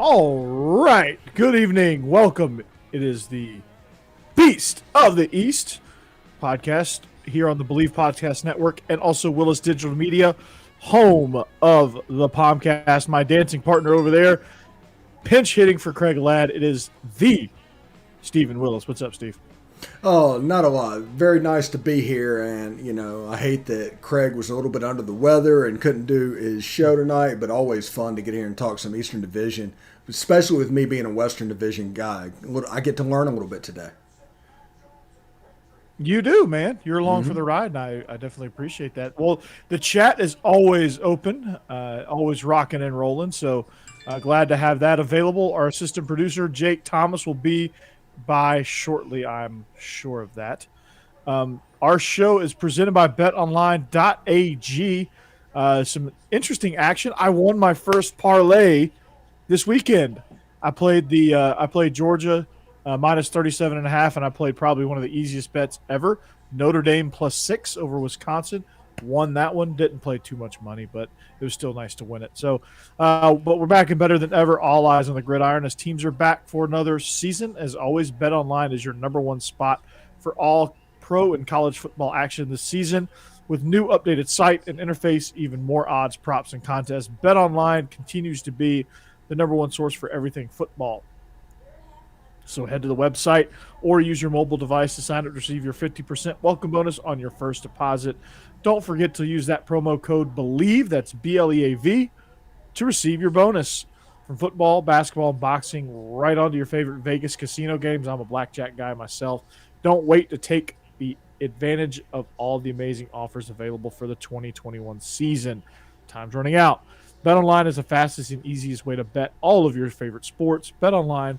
All right. Good evening. Welcome. It is the Beast of the East podcast here on the Believe Podcast Network and also Willis Digital Media, home of the Palmcast. My dancing partner over there, pinch hitting for Craig Ladd. It is the Stephen Willis. What's up, Steve? Oh, not a lot. Very nice to be here. And, I hate that Craig was a little bit under the weather and couldn't do his show tonight, but always fun to get here and talk some Eastern Division, especially with me being a Western Division guy. I get to learn a little bit today. You do, man. You're along for the ride, and I definitely appreciate that. Well, the chat is always open, always rocking and rolling, so glad to have that available. Our assistant producer, Jake Thomas, will be by shortly, I'm sure of that. Our show is presented by betonline.ag. Some interesting action. I won my first parlay this weekend. I played Georgia minus 37.5, and I played probably one of the easiest bets ever. Notre Dame +6 over Wisconsin. Won that one. Didn't play too much money, but it was still nice to win it. So, but we're back and better than ever. All eyes on the gridiron as teams are back for another season. As always, BetOnline is your number one spot for all pro and college football action this season. With new updated site and interface, even more odds, props, and contests, BetOnline continues to be the number one source for everything football. So head to the website or use your mobile device to sign up to receive your 50% welcome bonus on your first deposit. Don't forget to use that promo code BELIEVE, that's BLEAV, to receive your bonus. From football, basketball, and boxing, right onto your favorite Vegas casino games. I'm a blackjack guy myself. Don't wait to take the advantage of all the amazing offers available for the 2021 season. Time's running out. BetOnline is the fastest and easiest way to bet all of your favorite sports. BetOnline,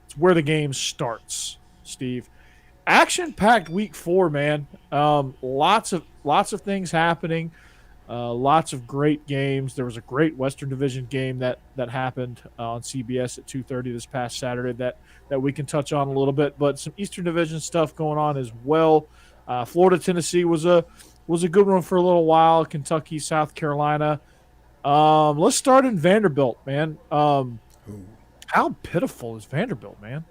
it's where the game starts, Steve. Action-packed week 4, man. Lots of things happening. Lots of great games. There was a great Western Division game that happened on CBS at 2:30 this past Saturday that we can touch on a little bit. But some Eastern Division stuff going on as well. Florida, Tennessee was a good one for a little while. Kentucky, South Carolina. Let's start in Vanderbilt, man. How pitiful is Vanderbilt, man?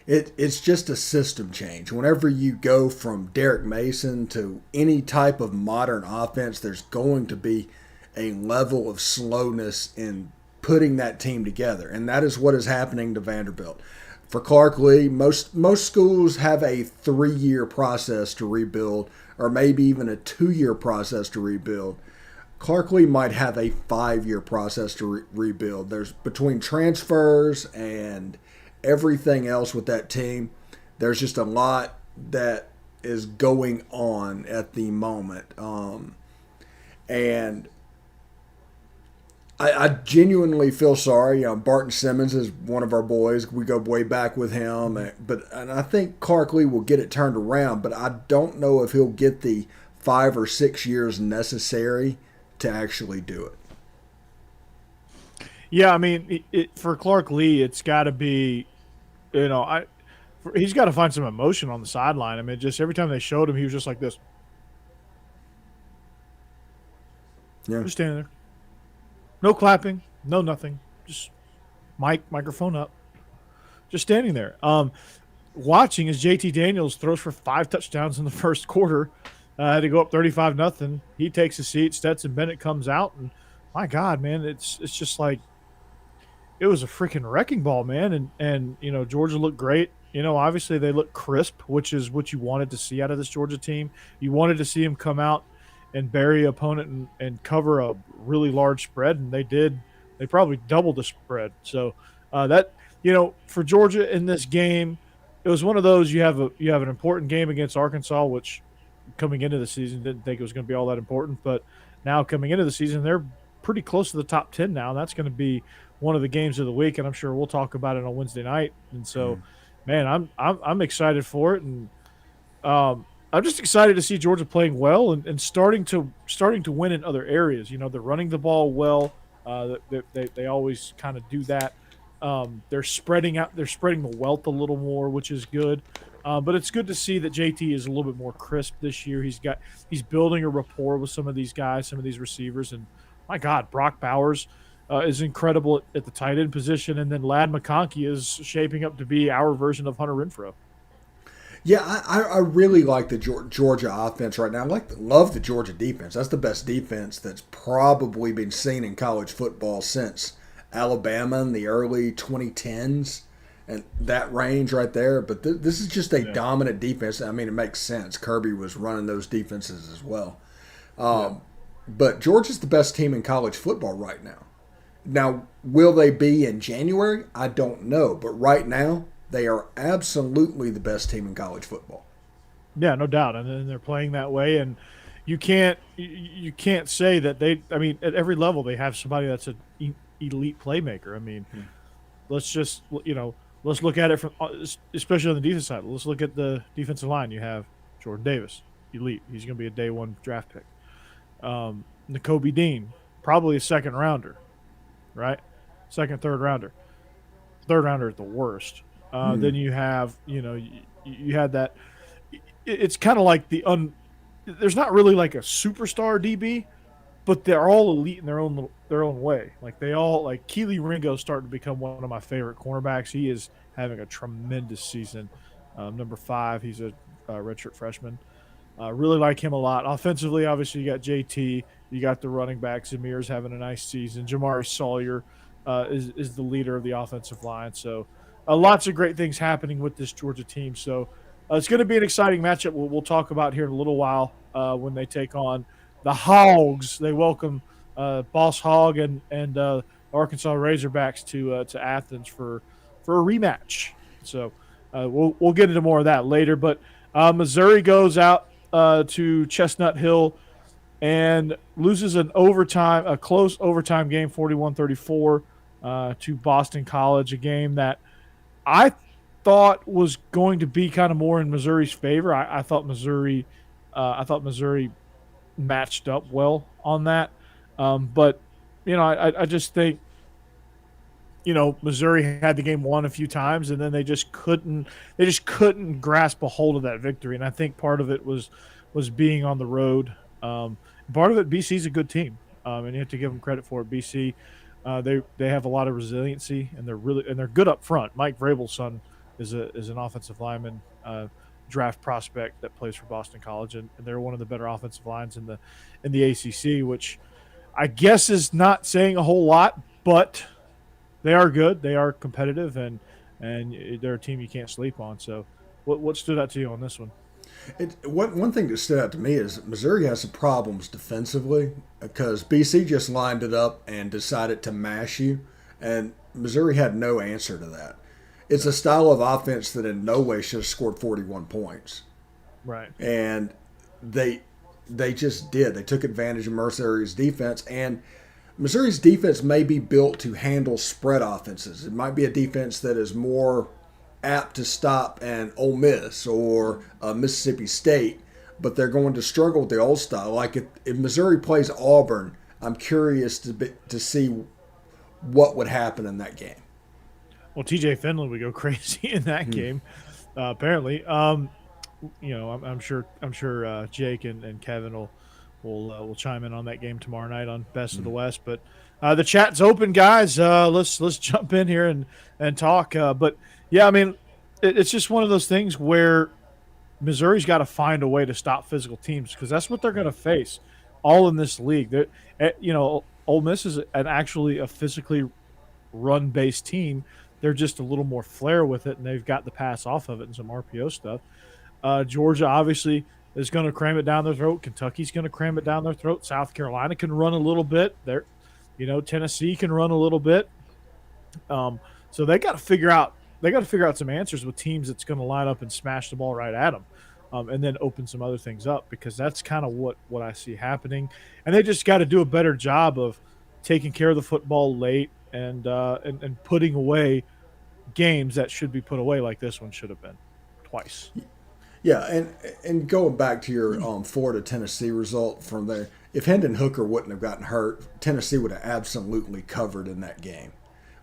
It's just a system change. Whenever you go from Derek Mason to any type of modern offense, there's going to be a level of slowness in putting that team together. And that is what is happening to Vanderbilt. For Clark Lee, most schools have a 3-year process to rebuild, or maybe even a 2-year process to rebuild. Clark Lee might have a 5-year process to rebuild. There's between transfers and everything else with that team, there's just a lot that is going on at the moment. And I genuinely feel sorry. Burton Simmons is one of our boys. We go way back with him. And I think Clark Lee will get it turned around, but I don't know if he'll get the 5 or 6 years necessary to actually do it. Yeah, I mean, for Clark Lee, it's got to be, he's got to find some emotion on the sideline. I mean, just every time they showed him, he was just like this. Yeah. Just standing there. No clapping, no nothing. Just microphone up. Just standing there. Watching as JT Daniels throws for 5 touchdowns in the first quarter. Had to go up 35-0. He takes a seat. Stetson Bennett comes out, and my God, man, it's just like it was a freaking wrecking ball, man. And Georgia looked great. Obviously they look crisp, which is what you wanted to see out of this Georgia team. You wanted to see him come out and bury opponent and cover a really large spread, and they did. They probably doubled the spread. So for Georgia in this game, it was one of those you have an important game against Arkansas, which coming into the season didn't think it was going to be all that important, but now coming into the season they're pretty close to the top 10 now. That's going to be one of the games of the week, and I'm sure we'll talk about it on Wednesday night. And so, man, I'm excited for it, and I'm just excited to see Georgia playing well and starting to win in other areas. They're running the ball well. They always kind of do that. They're spreading the wealth a little more, which is good. But it's good to see that JT is a little bit more crisp this year. He's building a rapport with some of these guys, some of these receivers, and my God, Brock Bowers is incredible at the tight end position, and then Lad McConkey is shaping up to be our version of Hunter Renfrow. Yeah, I really like the Georgia offense right now. Love the Georgia defense. That's the best defense that's probably been seen in college football since Alabama in the early 2010s and that range right there. But this is just a Yeah, dominant defense. I mean, it makes sense. Kirby was running those defenses as well. yeah. But Georgia's the best team in college football right now. Now, will they be in January? I don't know. But right now, they are absolutely the best team in college football. Yeah, no doubt, and then they're playing that way, and you can't say that they. I mean, at every level, they have somebody that's an elite playmaker. I mean, let's just let's look at it from especially on the defense side. Let's look at the defensive line. You have Jordan Davis, elite. He's going to be a day one draft pick. N'Kobe Dean, probably a second rounder, right? Second, third rounder. Third rounder at the worst. Then you have you had that. It's kind of like there's not really like a superstar DB, but they're all elite in their own way. Like they all like Keely Ringo starting to become one of my favorite cornerbacks. He is having a tremendous season. Number 5, he's a redshirt freshman. Really like him a lot. Offensively, obviously you got JT, you got the running back. Zamir's having a nice season. Jamari Sawyer is the leader of the offensive line. So lots of great things happening with this Georgia team. So it's going to be an exciting matchup. We'll talk about here in a little while when they take on the Hogs. They welcome Boss Hog and Arkansas Razorbacks to Athens for a rematch. So we'll get into more of that later. But Missouri goes out to Chestnut Hill and loses a close overtime game, 41-34 to Boston College, a game that I thought was going to be kind of more in Missouri's favor. I thought Missouri matched up well on that, but I just think Missouri had the game won a few times, and then they just couldn't grasp a hold of that victory. And I think part of it was being on the road. Part of it, BC's a good team, and you have to give them credit for it. BC, they have a lot of resiliency, and they're good up front. Mike Vrabel's son is an offensive lineman, draft prospect that plays for Boston College, and they're one of the better offensive lines in the ACC, which I guess is not saying a whole lot, but they are good. They are competitive, and they're a team you can't sleep on. So, what stood out to you on this one? One thing that stood out to me is Missouri has some problems defensively because BC just lined it up and decided to mash you, and Missouri had no answer to that. It's a style of offense that in no way should have scored 41 points. Right. And they just did. They took advantage of Missouri's defense, and Missouri's defense may be built to handle spread offenses. It might be a defense that is more apt to stop an Ole Miss or Mississippi State, but they're going to struggle with the old style. Like if Missouri plays Auburn, I'm curious to see what would happen in that game. Well, TJ Finley would go crazy in that game, apparently. I'm sure Jake and Kevin will chime in on that game tomorrow night on Best of the West. But the chat's open, guys. Let's jump in here and talk. But yeah, I mean, it's just one of those things where Missouri's got to find a way to stop physical teams because that's what they're going to face all in this league. Ole Miss is actually a physically run-based team. They're just a little more flair with it, and they've got the pass off of it and some RPO stuff. Georgia obviously is going to cram it down their throat. Kentucky's going to cram it down their throat. South Carolina can run a little bit. Tennessee can run a little bit. So they got to figure out some answers with teams that's going to line up and smash the ball right at them, and then open some other things up because that's kind of what I see happening. And they just got to do a better job of taking care of the football late and putting away games that should be put away like this one should have been twice. Yeah, and going back to your Florida Tennessee result from there, if Hendon Hooker wouldn't have gotten hurt, Tennessee would have absolutely covered in that game.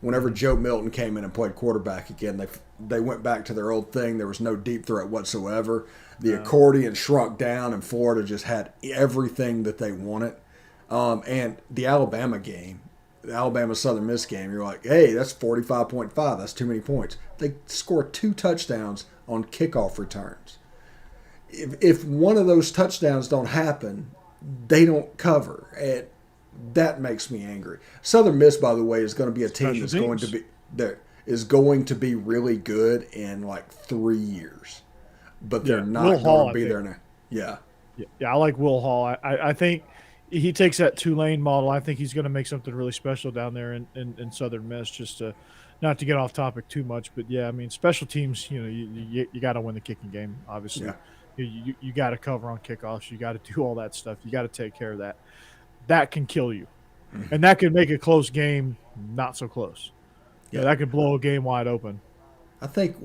Whenever Joe Milton came in and played quarterback again, they went back to their old thing. There was no deep threat whatsoever. The accordion shrunk down, and Florida just had everything that they wanted. And the Alabama game, Alabama Southern Miss game, you're like, hey, that's 45.5. That's too many points. They score 2 touchdowns on kickoff returns. If one of those touchdowns don't happen, they don't cover. And that makes me angry. Southern Miss, by the way, is going to be a team Special that's going to teams. be that is going to be really good in like 3 years, but they're Yeah, Will not going Hall, to I be think. there now. Yeah, Yeah, I like Will Hall. I think he takes that Tulane model. I think he's going to make something really special down there in Southern Miss. Just to not to get off topic too much, but yeah, I mean special teams. You got to win the kicking game. yeah. Obviously, you got to cover on kickoffs. You got to do all that stuff. You got to take care of that. That can kill you, and that could make a close game not so close. Yeah, That could blow a game wide open. I think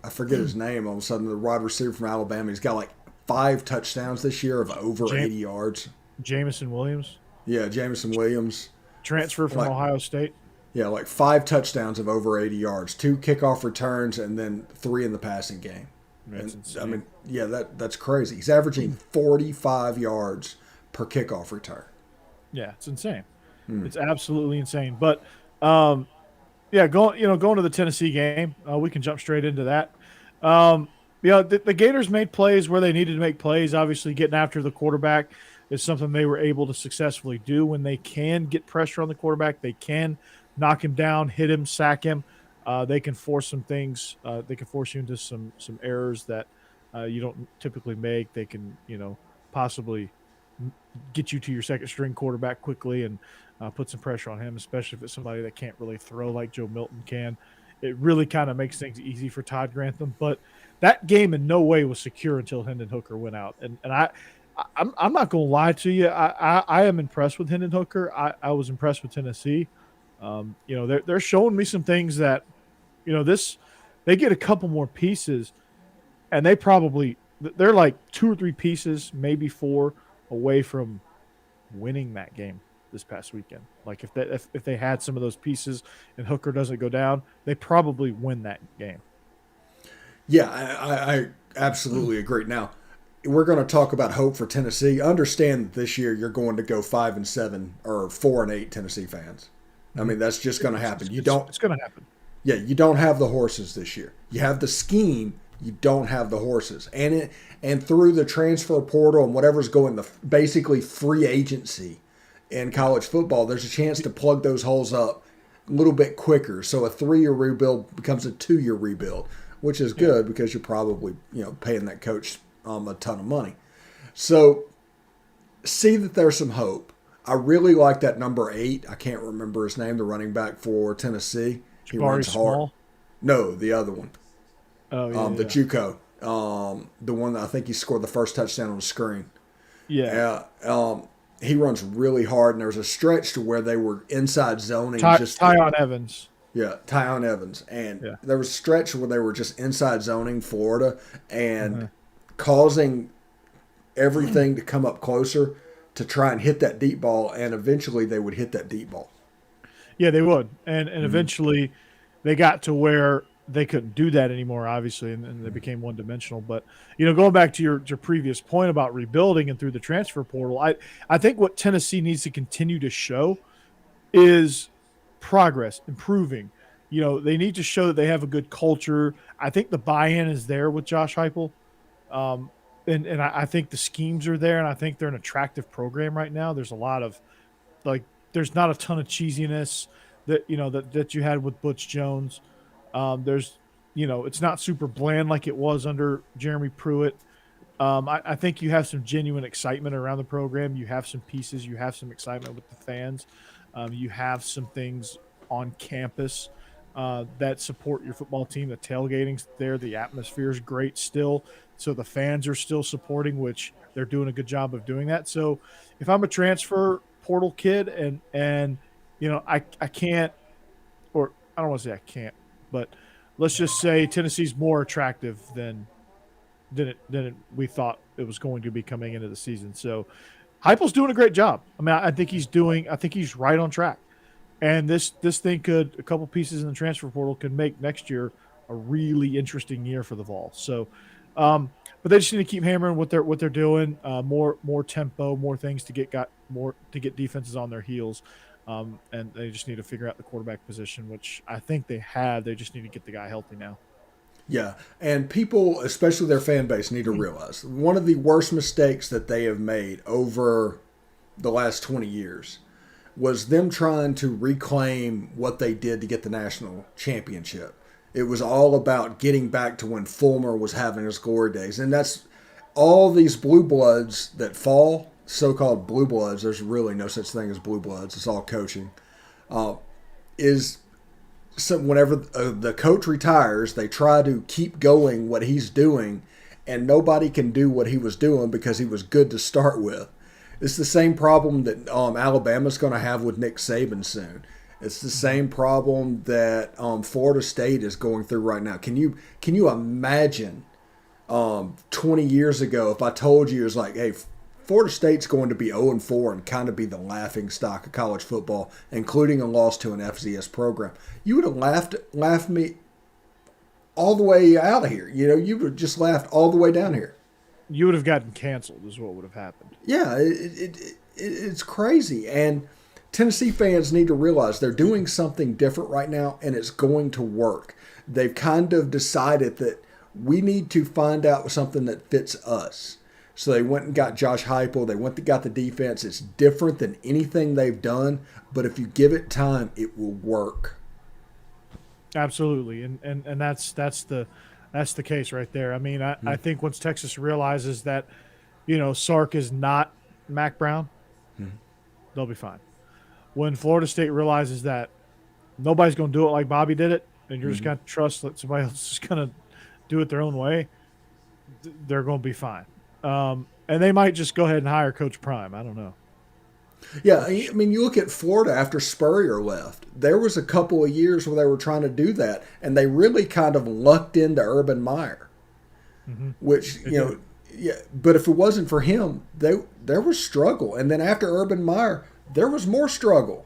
I forget his name. All of a sudden, the wide receiver from Alabama, he's got like 5 touchdowns this year of over Jam- 80 yards. Jamison Williams, Yeah, Jameson Williams, transfer from like Ohio State. yeah, like 5 touchdowns of over 80 yards, 2 kickoff returns, and then 3 in the passing game. That's And insane. I mean, yeah, that's crazy. He's averaging 45 yards per kickoff return. Yeah, it's insane. It's absolutely insane. But um, yeah, going to the Tennessee game, we can jump straight into that. Um, the Gators made plays where they needed to make plays. Obviously, getting after the quarterback is something they were able to successfully do. When they can get pressure on the quarterback, they can knock him down, hit him, sack him. They can force some things. They can force you into some errors that you don't typically make. They can possibly get you to your second string quarterback quickly and put some pressure on him, especially if it's somebody that can't really throw like Joe Milton can. It really kind of makes things easy for Todd Grantham. But that game in no way was secure until Hendon Hooker went out. And I'm not going to lie to you. I am impressed with Hendon Hooker. I was impressed with Tennessee. They're showing me some things that this they get a couple more pieces, and they're like 2 or 3 pieces, maybe 4 away from winning that game this past weekend. Like if they had some of those pieces and Hooker doesn't go down, they probably win that game. Yeah, I absolutely agree. Now, we're going to talk about hope for Tennessee. Understand that this year you're going to go 5-7 or 4-8 Tennessee fans. I mean, that's just going to happen. It's going to happen. Yeah, you don't have the horses this year. You have the scheme. You don't have the horses, and through the transfer portal and whatever's going, the basically free agency in college football, there's a chance to plug those holes up a little bit quicker. So a 3-year rebuild becomes a 2-year rebuild, which is good because you're probably paying that coach a ton of money. So see that there's some hope. I really like that number 8. I can't remember his name, the running back for Tennessee. He Jabari runs hard. Small. No, the other one. Oh yeah, The JUCO, the one that I think he scored the first touchdown on the screen. yeah. He runs really hard, and there was a stretch to where they were inside zoning. Tyon Evans. Yeah, Tyon Evans, and Yeah. there was a stretch where they were just inside zoning Florida and causing everything to come up closer to try and hit that deep ball, and eventually they would hit that deep ball. Yeah, they would, and eventually they got to where they couldn't do that anymore, obviously, and they became one dimensional. But going back to your previous point about rebuilding and through the transfer portal, I think what Tennessee needs to continue to show is progress, improving. They need to show that they have a good culture. I think the buy-in is there with Josh Heupel, and I think the schemes are there, and I think they're an attractive program right now. There's a lot of there's not a ton of cheesiness that you had with Butch Jones. There's, it's not super bland like it was under Jeremy Pruitt. I think you have some genuine excitement around the program. You have some pieces. You have some excitement with the fans. You have some things on campus that support your football team. The tailgating's there. The atmosphere is great still. So the fans are still supporting, which they're doing a good job of doing that. So if I'm a transfer portal kid and I can't, or I don't want to say I can't, but let's just say Tennessee's more attractive than we thought it was going to be coming into the season. So Heupel's doing a great job. I mean, I think he's right on track. And this thing a couple pieces in the transfer portal could make next year a really interesting year for the Vols. So, but they just need to keep hammering what they're doing. More tempo, more things to get defenses on their heels. And they just need to figure out the quarterback position, which I think they have. They just need to get the guy healthy now. Yeah, and people, especially their fan base, need to realize one of the worst mistakes that they have made over the last 20 years was them trying to reclaim what they did to get the national championship. It was all about getting back to when Fulmer was having his glory days. And that's all these blue bloods that fall, so called blue bloods, there's really no such thing as blue bloods, it's all coaching, is so whenever the coach retires, they try to keep going what he's doing, and nobody can do what he was doing because he was good to start with. It's the same problem that Alabama's going to have with Nick Saban soon. It's the same problem that Florida State is going through right now. Can you imagine 20 years ago if I told you it was like, hey, Florida State's going to be 0-4 and kind of be the laughing stock of college football, including a loss to an FCS program? You would have laughed me all the way out of here. You would have just laughed all the way down here. You would have gotten canceled, is what would have happened. Yeah, it's crazy. And Tennessee fans need to realize they're doing something different right now, and it's going to work. They've kind of decided that we need to find out something that fits us. So they went and got Josh Heupel. They went and got the defense. It's different than anything they've done, but if you give it time, it will work. Absolutely, and that's the case right there. I mean, I think once Texas realizes that, Sark is not Mac Brown, they'll be fine. When Florida State realizes that nobody's going to do it like Bobby did it, and you're just going to trust that somebody else is going to do it their own way, they're going to be fine. And they might just go ahead and hire Coach Prime. I don't know. Yeah, I mean, you look at Florida after Spurrier left. There was a couple of years where they were trying to do that, and they really kind of lucked into Urban Meyer, which, yeah. But if it wasn't for him, there was struggle. And then after Urban Meyer, there was more struggle.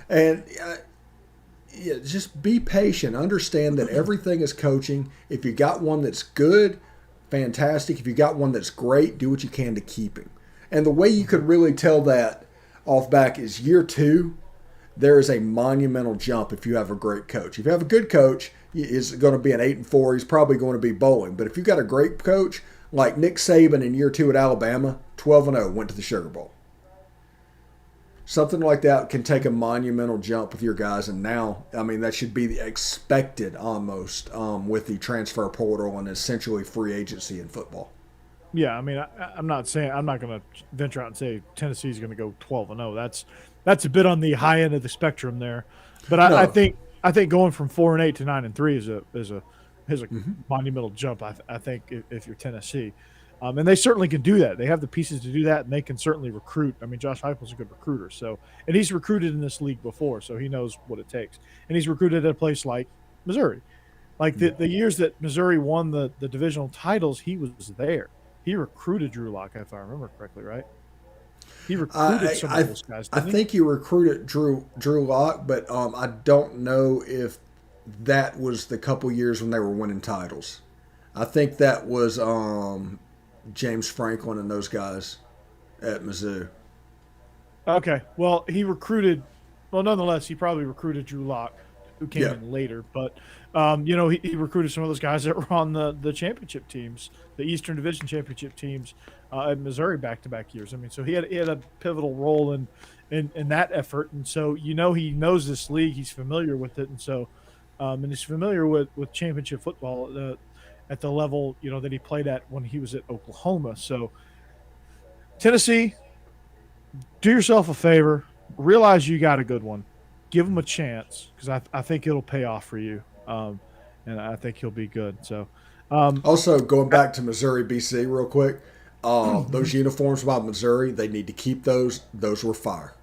And just be patient. Understand that everything is coaching. If you got one that's good, fantastic. If you got one that's great, do what you can to keep him. And the way you could really tell that off back is year 2, there is a monumental jump if you have a great coach. If you have a good coach, is going to be an 8-4. He's probably going to be bowling. But if you got a great coach, like Nick Saban in year 2 at Alabama, 12-0, went to the Sugar Bowl. Something like that can take a monumental jump with your guys. And now, I mean, that should be expected almost with the transfer portal and essentially free agency in football. Yeah, I mean, I'm not going to venture out and say Tennessee's going to go 12-0. That's a bit on the high end of the spectrum there. But No. I think going from 4-8 to 9-3 is a monumental jump. I think if you're Tennessee, and they certainly can do that. They have the pieces to do that, and they can certainly recruit. I mean, Josh Heupel's a good recruiter, and he's recruited in this league before, so he knows what it takes. And he's recruited at a place like Missouri, like the years that Missouri won the divisional titles, he was there. He recruited Drew Lock, if I remember correctly, right? He recruited some of those guys. I think he recruited Drew Lock, but I don't know if that was the couple years when they were winning titles. I think that was James Franklin and those guys at Mizzou. Okay, well, nonetheless, he probably recruited Drew Lock, who came in later. But, he recruited some of those guys that were on the championship teams, the Eastern Division championship teams at Missouri back-to-back years. I mean, so he had a pivotal role in that effort. And so, he knows this league. He's familiar with it. And so, and he's familiar with championship football at the level, that he played at when he was at Oklahoma. So, Tennessee, do yourself a favor. Realize you got a good one. Give him a chance, because I think it'll pay off for you, and I think he'll be good. So, also going back to Missouri, BC, real quick, those uniforms by Missouri, they need to keep those. Those were fire.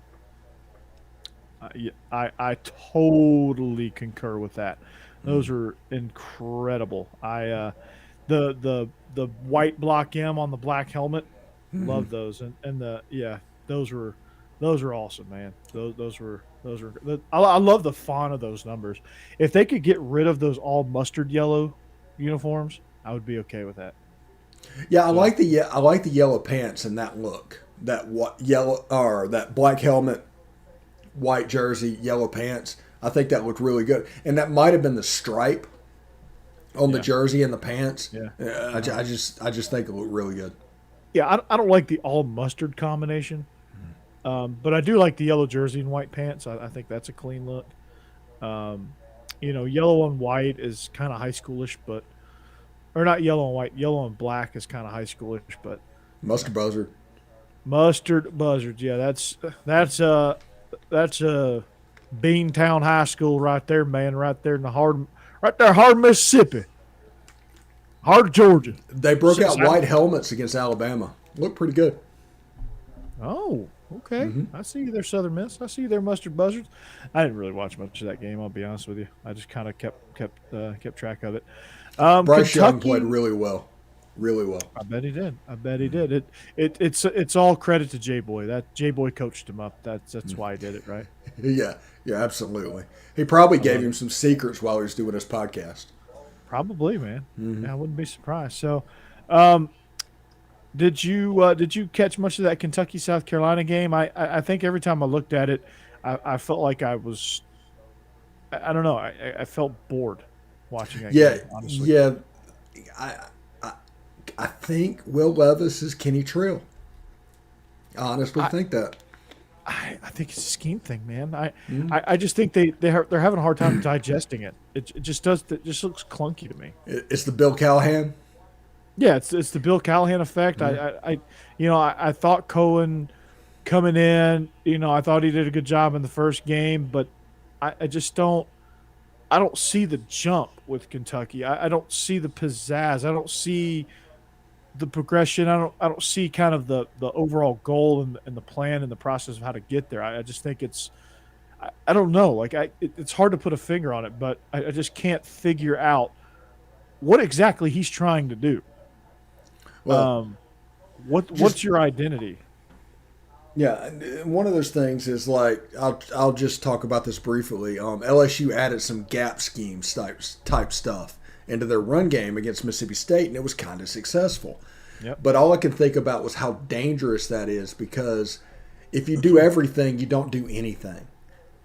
I totally concur with that. Those are incredible. The white block M on the black helmet, love those, and those are awesome, man. Those were I love the font of those numbers. If they could get rid of those all mustard yellow uniforms, I would be okay with that. Yeah, I like the yellow pants and that look. That yellow or that black helmet white jersey, yellow pants. I think that looked really good, and that might have been the stripe on the Yeah. jersey and the pants. Yeah. I just think it looked really good. Yeah, I don't like the all mustard combination, but I do like the yellow jersey and white pants. I think that's a clean look. Um, yellow and white is kind of high schoolish, but or not yellow and white. Yellow and black is kind of high schoolish, but you know, Mustard buzzard. mustard buzzards. Yeah, that's Beantown High School right there, man. Right there, hard Mississippi, hard Georgia. They broke out white helmets against Alabama. Looked pretty good. Oh, okay. I see you there, Southern Miss. I see you there, Mustard Buzzards. I didn't really watch much of that game. I'll be honest with you. I just kind of kept track of it. Bryce Young Kentucky played really well, really well. I bet he did. I bet he did. It's all credit to J Boy. That J Boy coached him up. That's why he did it, right? Yeah, yeah, absolutely. He probably gave him some secrets while he was doing his podcast. Probably, man. I wouldn't be surprised. So, did you catch much of that Kentucky South Carolina game? I think every time I looked at it, I felt like I was, I don't know, I felt bored watching that Yeah, game. Honestly, yeah. I, I I think Will Levis is Kenny Trill. I honestly think that. I think it's a scheme thing, man. I just think they're having a hard time digesting it. It just does. It just looks clunky to me. It's the Bill Callahan. Yeah, it's the Bill Callahan effect. I thought Cohen coming in. I thought he did a good job in the first game, but I just don't. I don't see the jump with Kentucky. I don't see the pizzazz. I don't see the progression. I don't see kind of the overall goal and the plan and the process of how to get there. I just think I don't know. Like it's hard to put a finger on it, but I just can't figure out what exactly he's trying to do. Well, What's your identity? yeah, one of those things is like I'll just talk about this briefly. LSU added some gap schemes type stuff into their run game against Mississippi State, and it was kind of successful. Yep. But all I could think about was how dangerous that is, because if you do everything, you don't do anything.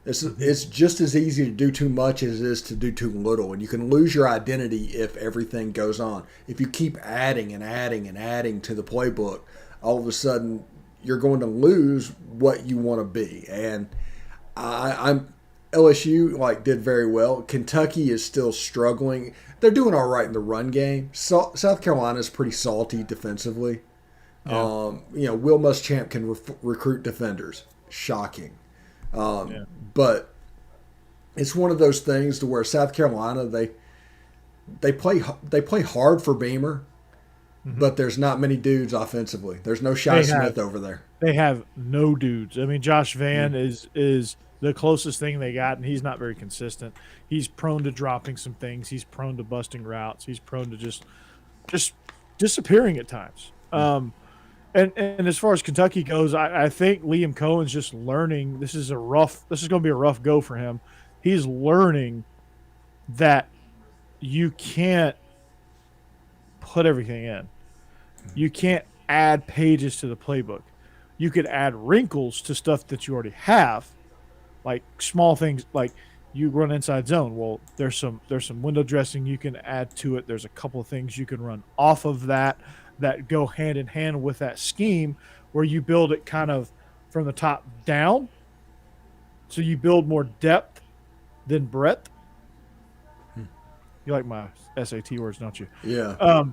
It's just as easy to do too much as it is to do too little, and you can lose your identity if everything goes on. If you keep adding and adding and adding to the playbook, all of a sudden you're going to lose what you want to be. And I'm LSU did very well. Kentucky is still struggling. They're doing all right in the run game. South Carolina is pretty salty defensively. Yeah. Will Muschamp can recruit defenders. Shocking. But it's one of those things to where South Carolina they play hard for Beamer, but there's not many dudes offensively. There's no Shi Smith over there. They have no dudes. I mean, Josh Van is the closest thing they got, and he's not very consistent. He's prone to dropping some things. He's prone to busting routes. He's prone to just disappearing at times. And as far as Kentucky goes, I think Liam Cohen's just learning. This is going to be a rough go for him. He's learning that you can't put everything in. You can't add pages to the playbook. You could add wrinkles to stuff that you already have, like small things like you run inside zone. Well, there's some window dressing you can add to it. There's a couple of things you can run off of that go hand in hand with that scheme, where you build it kind of from the top down. So you build more depth than breadth. You like my SAT words, don't you? Yeah.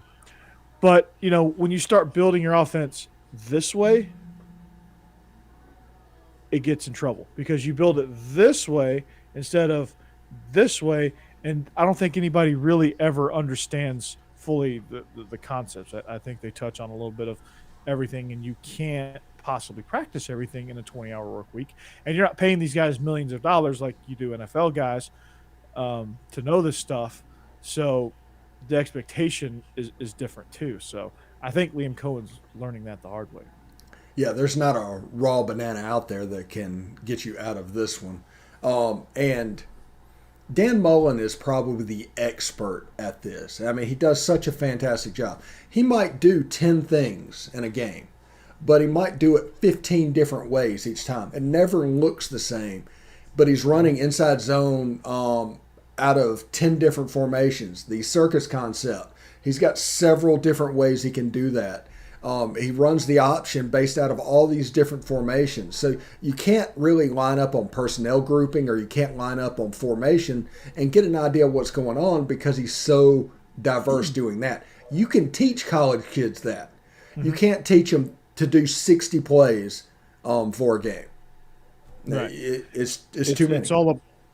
But when you start building your offense this way, it gets in trouble because you build it this way instead of this way, and I don't think anybody really ever understands fully the concepts. I think they touch on a little bit of everything, and you can't possibly practice everything in a 20-hour work week, and you're not paying these guys millions of dollars like you do NFL guys to know this stuff. So the expectation is different too. So I think Liam Cohen's learning that the hard way. Yeah, there's not a raw banana out there that can get you out of this one. And Dan Mullen is probably the expert at this. I mean, he does such a fantastic job. He might do 10 things in a game, but he might do it 15 different ways each time. It never looks the same, but he's running inside zone out of 10 different formations. The circus concept, he's got several different ways he can do that. He runs the option based out of all these different formations. So you can't really line up on personnel grouping, or you can't line up on formation and get an idea of what's going on, because he's so diverse doing that. You can teach college kids that. You can't teach them to do 60 plays for a game. Right. It's too many.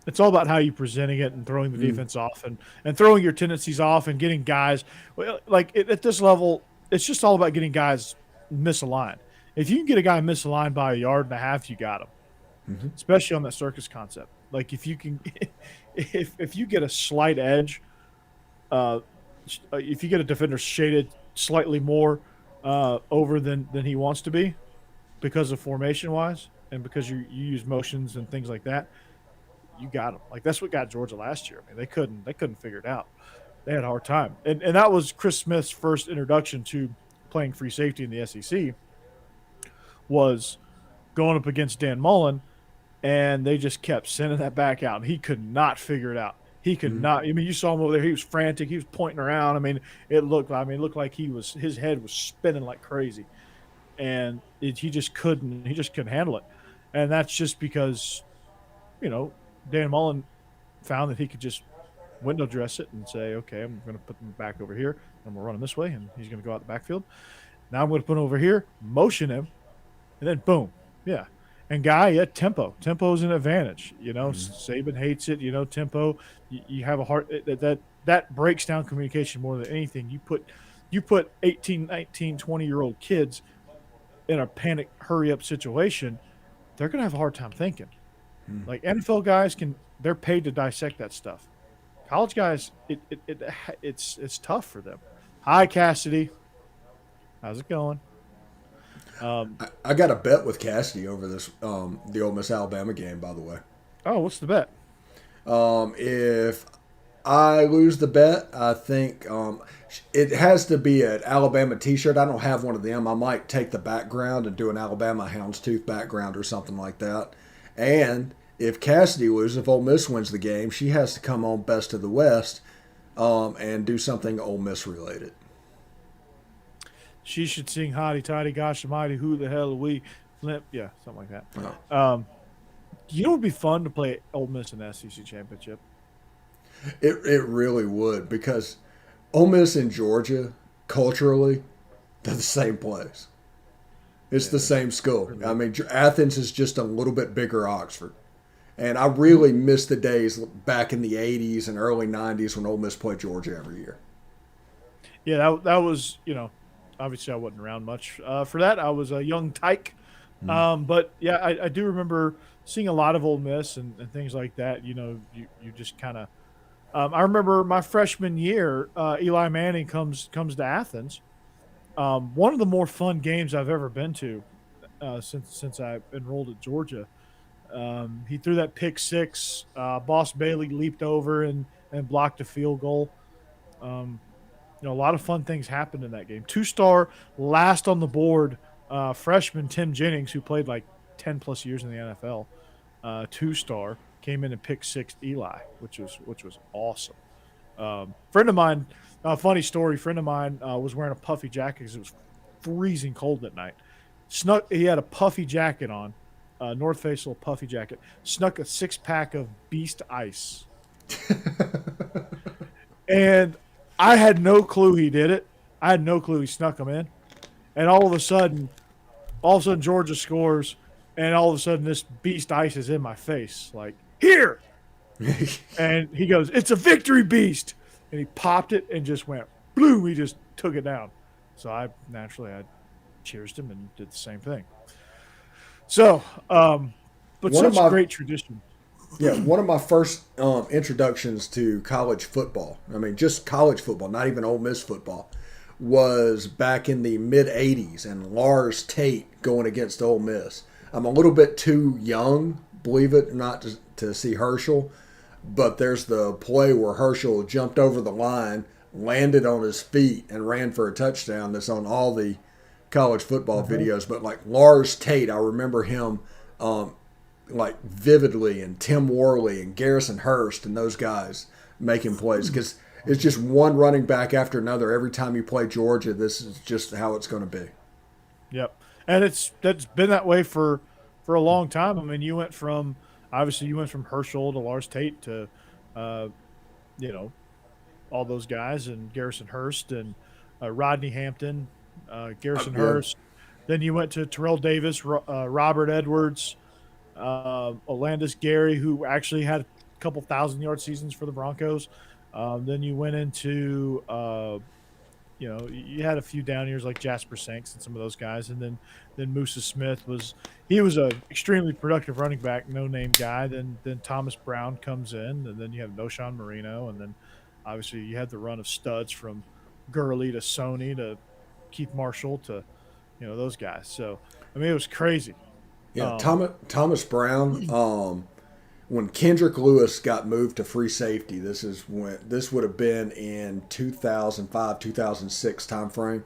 It's all about how you presenting it and throwing the defense off, and throwing your tendencies off, and getting guys at this level. It's just all about getting guys misaligned. If you can get a guy misaligned by a yard and a half, you got him. Especially on that circus concept. Like if you can, if you get a slight edge, if you get a defender shaded slightly more over than he wants to be, because of formation wise, and because you use motions and things like that, you got him. Like that's what got Georgia last year. I mean, they couldn't figure it out. They had a hard time. And that was Chris Smith's first introduction to playing free safety in the SEC, was going up against Dan Mullen, and they just kept sending that back out. And he could not figure it out. He could not. I mean, you saw him over there. He was frantic. He was pointing around. I mean, it looked like his head was spinning like crazy. And he just couldn't handle it. And that's just because, Dan Mullen found that he could just window dress it and say, okay, I'm going to put them back over here, and I'm going to run him this way, and he's going to go out the backfield. Now I'm going to put him over here, motion him, and then boom. Yeah. And tempo. Tempo is an advantage. Saban hates it. Tempo. You have a heart that breaks down communication more than anything. You put 18, 19, 20-year-old kids in a panic, hurry-up situation, they're going to have a hard time thinking. Like NFL guys they're paid to dissect that stuff. College guys, it's tough for them. Hi, Cassidy. How's it going? I got a bet with Cassidy over this the Ole Miss Alabama game, by the way. Oh, what's the bet? If I lose the bet, I think it has to be an Alabama T-shirt. I don't have one of them. I might take the background and do an Alabama houndstooth background or something like that. And if Cassidy loses, if Ole Miss wins the game, she has to come on Best of the West and do something Ole Miss related. She should sing "Hotty Toddy Gosh Almighty, Who the Hell Are We?" Flip, yeah, something like that. Oh. It would be fun to play Ole Miss in the SEC championship. It really would, because Ole Miss and Georgia culturally, they're the same place. It's the same school. I mean, Athens is just a little bit bigger Oxford. And I really miss the days back in the 80s and early 90s when Ole Miss played Georgia every year. Yeah, that was, obviously I wasn't around much for that. I was a young tyke. But, yeah, I do remember seeing a lot of Ole Miss and things like that. You just kind of I remember my freshman year, Eli Manning comes to Athens. One of the more fun games I've ever been to since I enrolled at Georgia. He threw that pick six. Boss Bailey leaped over and blocked a field goal. A lot of fun things happened in that game. 2-star, last on the board, freshman Tim Jennings, who played like 10 plus years in the NFL, 2-star, came in and picked six Eli, which was awesome. Friend of mine, funny story. Friend of mine was wearing a puffy jacket because it was freezing cold that night. He had a puffy jacket on. North Face little puffy jacket, snuck a 6-pack of Beast Ice. And I had no clue he did it. I had no clue he snuck them in. And all of a sudden Georgia scores, and all of a sudden this Beast Ice is in my face. Like, here! And he goes, "It's a victory beast!" And he popped it and just went, bloom, he just took it down. So I cheersed him and did the same thing. So, but such a great tradition. Yeah, one of my first introductions to college football, I mean, just college football, not even Ole Miss football, was back in the mid-'80s, and Lars Tate going against Ole Miss. I'm a little bit too young, believe it or not, to see Herschel, but there's the play where Herschel jumped over the line, landed on his feet, and ran for a touchdown that's on all the college football videos, but like Lars Tate, I remember him like vividly, and Tim Worley and Garrison Hurst and those guys making plays because it's just one running back after another. Every time you play Georgia, this is just how it's going to be. Yep, and that's been that way for a long time. I mean, you went from obviously you went from Herschel to Lars Tate to uh, you know all those guys and Garrison Hurst and Rodney Hampton, Garrison Yeah. Hurst. Then you went to Terrell Davis, Robert Edwards, Olandis Gary, who actually had a couple 1,000-yard seasons for the Broncos. Then you went into you had a few down years like Jasper Sanks and some of those guys, and then Musa Smith was a extremely productive running back, no name guy. Then Thomas Brown comes in, and then you have Noshawn Marino, and then obviously you had the run of studs from Gurley to Sony to Keith Marshall to those guys. So I mean it was crazy. Yeah, Um, Thomas Brown. When Kendrick Lewis got moved to free safety, this would have been in 2005 2006 timeframe.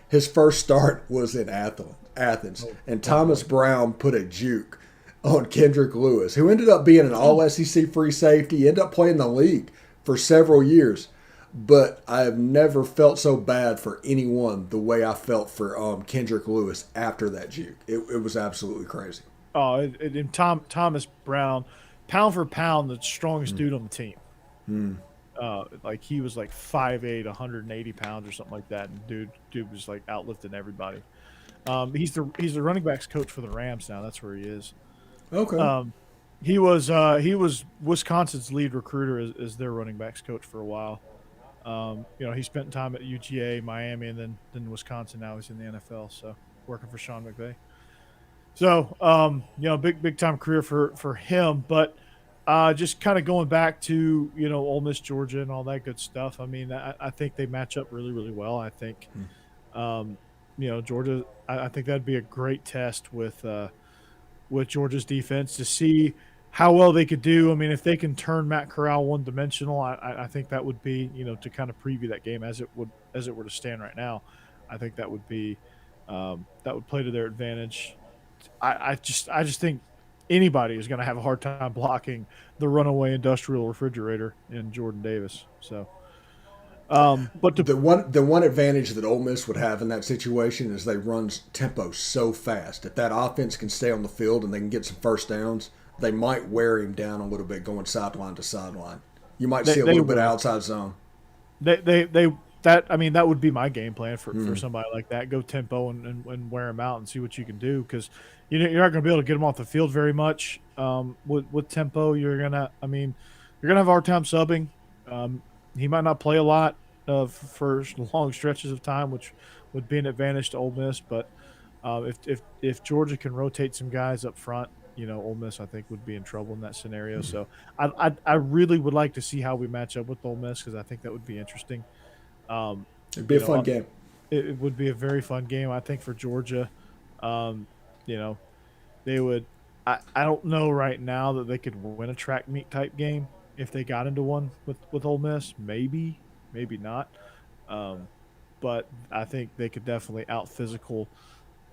His first start was in Athens, and Thomas Brown put a juke on Kendrick Lewis, who ended up being an All SEC free safety. He ended up playing the league for several years, but I have never felt so bad for anyone the way I felt for Kendrick Lewis after that juke. It was absolutely crazy. oh, and Thomas Brown, pound for pound, the strongest dude on the team. Like he was like 5'8", 180 pounds or something like that, and dude was like outlifting everybody. He's the running backs coach for the Rams now. That's where he is. Okay. Um, he was Wisconsin's lead recruiter as their running backs coach for a while. He spent time at UGA, Miami, and then Wisconsin. Now he's in the NFL, so working for Sean McVay. So, big time career for him. But just kind of going back to Ole Miss, Georgia, and all that good stuff. I mean, I think they match up really, really well. I think, Georgia. I think that'd be a great test with Georgia's defense to see how well they could do. I mean, if they can turn Matt Corral one dimensional, I think that would be to kind of preview that game as it were to stand right now. I think that would be that would play to their advantage. I just think anybody is going to have a hard time blocking the runaway industrial refrigerator in Jordan Davis. So, but to The one advantage that Ole Miss would have in that situation is they run tempo so fast. If that offense can stay on the field and they can get some first downs, they might wear him down a little bit going sideline to sideline. You might see a little bit of outside zone. they that I mean that would be my game plan for somebody like that. Go tempo and wear him out and see what you can do because you're not going to be able to get him off the field very much with tempo. You're gonna have a hard time subbing. He might not play a lot for long stretches of time, which would be an advantage to Ole Miss. But if Georgia can rotate some guys up front, Ole Miss I think would be in trouble in that scenario. So I really would like to see how we match up with Ole Miss because I think that would be interesting. Um, It'd be you a know, fun game. it would be a very fun game. I think for Georgia, um, you know, they would. I don't know right now that they could win a track meet type game if they got into one with Ole Miss. Maybe not. Um, but I think they could definitely out physical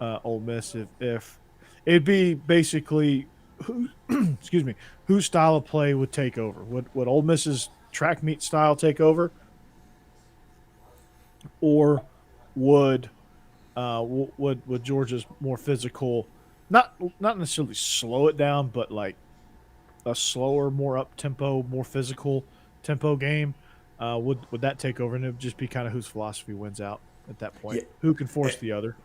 Ole Miss if it'd be basically who excuse me whose style of play would take over. Would Ole Miss's track meet style take over, or would would Georgia's more physical, not necessarily slow it down, but like a slower, more up tempo, more physical tempo game? Would that take over, and it would just be kind of whose philosophy wins out at that Yeah. point? Who can force the other?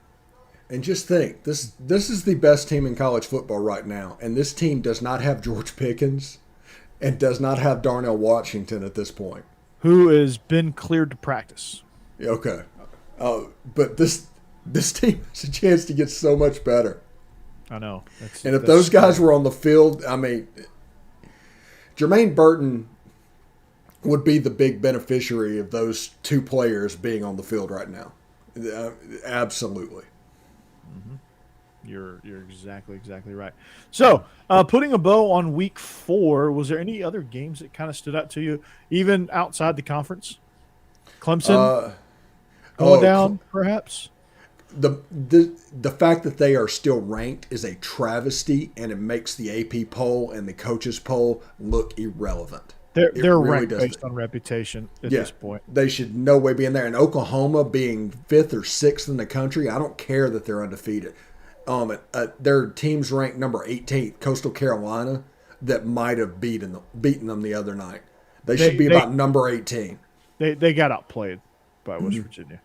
And just think, this is the best team in college football right now, and this team does not have George Pickens and does not have Darnell Washington at this point. Who has been cleared to practice? Okay, but this team has a chance to get so much better. I know. And if those guys were on the field, I mean, Jermaine Burton would be the big beneficiary of those two players being on the field right now. Absolutely. You're exactly right. So, putting a bow on week 4, was there any other games that kind of stood out to you, even outside the conference? Clemson Uh, going oh, down, perhaps? the fact that they are still ranked is a travesty, and it makes the AP poll and the coaches poll look irrelevant. It They're really ranked does. based on reputation at Yeah, this point. they should no way be in there. And Oklahoma being fifth or sixth in the country, I don't care that they're undefeated. Their team's ranked number 18th, Coastal Carolina, that might have beaten them the other night. They should be about number 18. They got outplayed by West Virginia.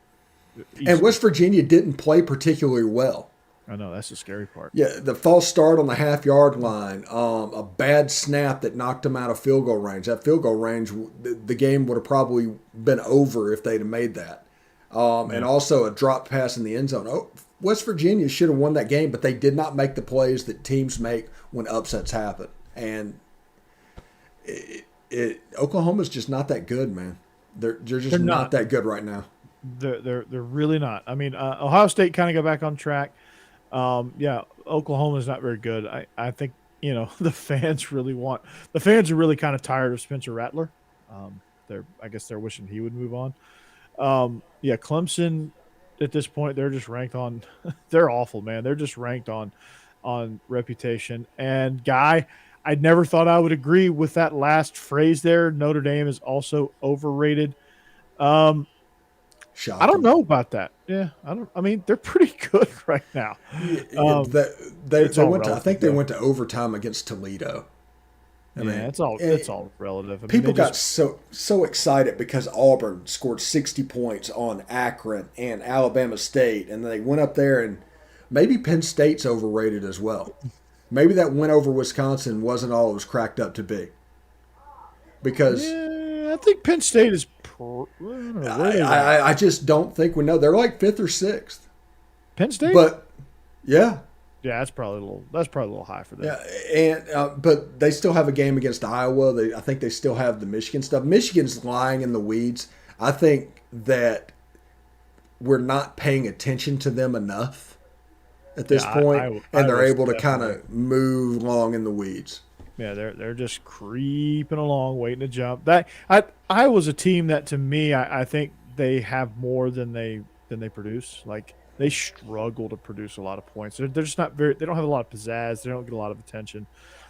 And West Virginia didn't play particularly well. I know, that's the scary part. Yeah, the false start on the half-yard line, a bad snap that knocked them out of field goal range. That field goal range, the game would have probably been over if they'd have made that. And also a drop pass in the end zone. West Virginia should have won that game, but they did not make the plays that teams make when upsets happen. And Oklahoma's just not that good, man. They're just not that good right now. They're really not. I mean, Ohio State kind of got back on track. Yeah, Oklahoma's not very good. I think, the fans are really kind of tired of Spencer Rattler. I guess they're wishing he would move on. Yeah, Clemson at this point, they're just ranked on they're awful, man. They're just ranked on reputation. And Guy, I never thought I would agree with that last phrase there. Notre Dame is also overrated. Shocking. I don't know about that. Yeah, I mean, they're pretty good right now. They went I think they went to overtime against Toledo. I mean, it's all relative. I mean, people got so excited because Auburn scored 60 points on Akron and Alabama State, and they went up there, and maybe Penn State's overrated as well. Maybe that win over Wisconsin wasn't all it was cracked up to be. Because I think Penn State is. I just don't think we know. They're like fifth or sixth. Penn State, but yeah. Yeah, that's probably a little high for them. Yeah, and but they still have a game against Iowa. I think they still have the Michigan stuff. Michigan's lying in the weeds. I think that we're not paying attention to them enough at this point, and they're able to kind of move along in the weeds. Yeah, they're just creeping along, waiting to jump. I was a team that, to me, I think they have more than they produce. Like, they struggle to produce a lot of points. They're just not very. They don't have a lot of pizzazz. They don't get a lot of attention.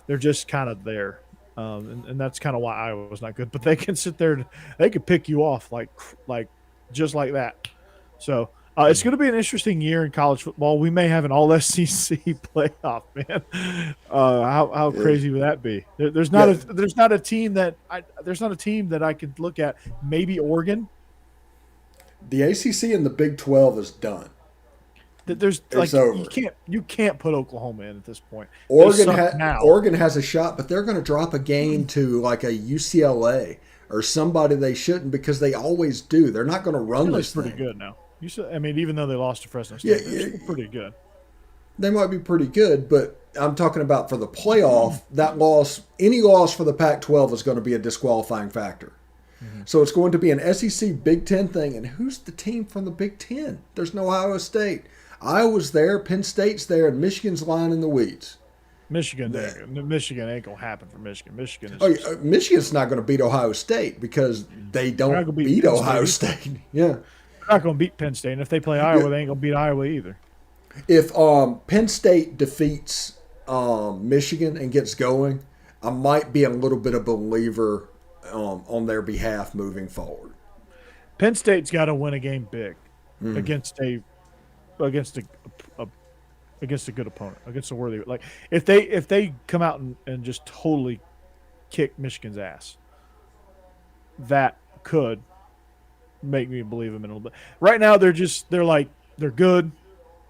They're just kind of there, and that's kind of why Iowa's not good. But they can sit there. They can pick you off like just like that. So it's going to be an interesting year in college football. We may have an All SEC playoff, man. How crazy would that be? There's not a team that I could look at. Maybe Oregon. The ACC and the Big 12 is done. There's you can't put Oklahoma in at this point. Oregon has a shot, but they're going to drop a game to like a UCLA or somebody they shouldn't, because they always do. They're not going to run this thing. Pretty good now. I mean, even though they lost to Fresno State, they're still pretty good. They might be pretty good, but I'm talking about for the playoff. Any loss for the Pac-12 is going to be a disqualifying factor. Mm-hmm. So it's going to be an SEC Big Ten thing, and who's the team from the Big Ten? There's no Iowa State. Iowa's there, Penn State's there, and Michigan's lying in the weeds. Michigan ain't gonna happen for Michigan. Michigan's not going to beat Ohio State because they don't beat Ohio State. Yeah, they're not going to beat Penn State. And if they play Iowa, they ain't going to beat Iowa either. If Penn State defeats Michigan and gets going, I might be a little bit of a believer on their behalf moving forward. Penn State's got to win a game big against a good opponent, against a worthy. Like if they come out and just totally kick Michigan's ass, that could make me believe them in a little bit. Right now they're good,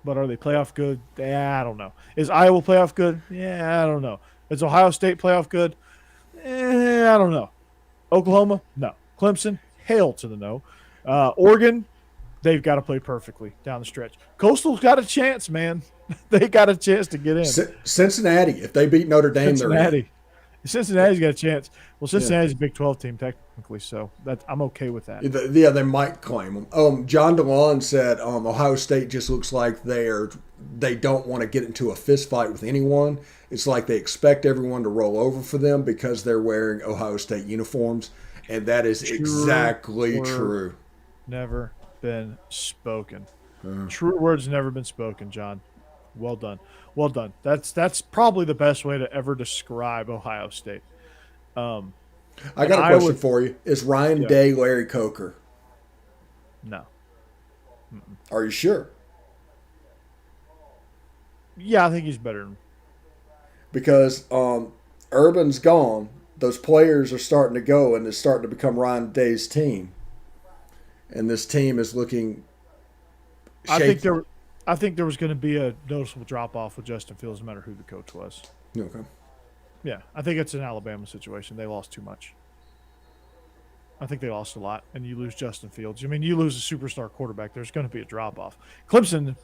but are they playoff good? I don't know. Is Iowa playoff good? Yeah, I don't know. Is Ohio State playoff good? I don't know. Oklahoma? No. Clemson? Hail to the no. Oregon? They've got to play perfectly down the stretch. Coastal's got a chance, man. They got a chance to get in. Cincinnati, if they beat Notre Dame, they're in. Cincinnati's got a chance. Well, Cincinnati's a Big 12 team technically, so I'm okay with that. Yeah, they might claim them. John DeLon said Ohio State just looks like they don't want to get into a fist fight with anyone. It's like they expect everyone to roll over for them because they're wearing Ohio State uniforms, and that is exactly true. Never been spoken. Truer words never been spoken, John. Well done. Well done. That's probably the best way to ever describe Ohio State. Um, I and got a I question would, for you. Is Ryan yeah, Day Larry Coker? no. Mm-mm. Are you sure? Yeah, I think he's better than. Because Urban's gone. Those players are starting to go, and it's starting to become Ryan Day's team. And this team is looking I think shaky. there, I think there was going to be a noticeable drop off with Justin Fields, no matter who the coach was. Okay. Yeah, I think it's an Alabama situation. They lost too much. I think they lost a lot, and you lose Justin Fields. I mean, you lose a superstar quarterback. There's going to be a drop off. Clemson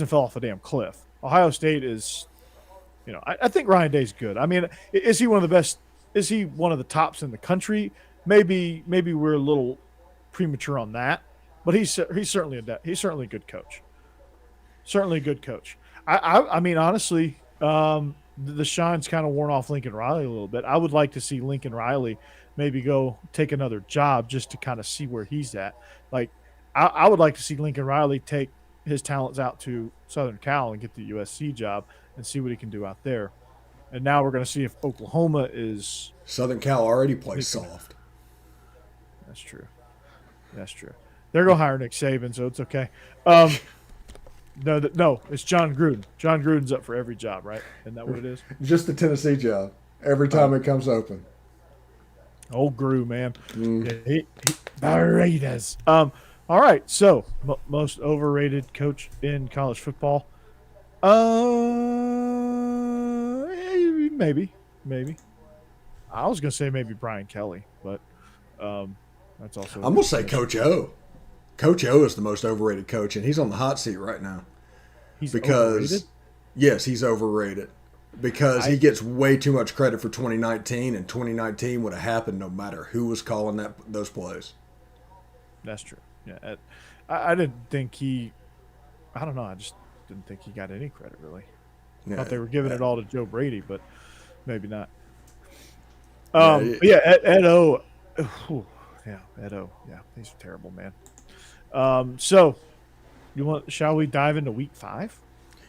fell off a damn cliff. Ohio State is, I think Ryan Day's good. I mean, is he one of the best? Is he one of the tops in the country? Maybe we're a little premature on that, but he's certainly he's certainly a good coach. Certainly a good coach. I mean, honestly, the shine's kind of worn off Lincoln Riley a little bit. I would like to see Lincoln Riley maybe go take another job just to kind of see where he's at. Like, I would like to see Lincoln Riley take his talents out to Southern Cal and get the USC job and see what he can do out there. And now we're going to see if Oklahoma is. Southern Cal already plays soft. That's true. That's true. They're going to hire Nick Saban, so it's okay. No, it's John Gruden. John Gruden's up for every job, right? Isn't that what it is? Just the Tennessee job. Every time it comes open. Old Gru, man. Yeah, the Raiders. All right. So, most overrated coach in college football. Maybe. I was gonna say maybe Brian Kelly, but that's also. I'm gonna say Coach O. Coach O is the most overrated coach, and he's on the hot seat right now. He's Because overrated? yes, he's overrated. Because he gets way too much credit for 2019, and 2019 would have happened no matter who was calling those plays. That's true. Yeah, I didn't think he. I don't know. I just didn't think he got any credit really. Yeah, Thought they were giving it all to Joe Brady, but maybe not. yeah, But yeah, Ed O. Whew, yeah, Ed O. Yeah, he's terrible, man. So shall we dive into week 5?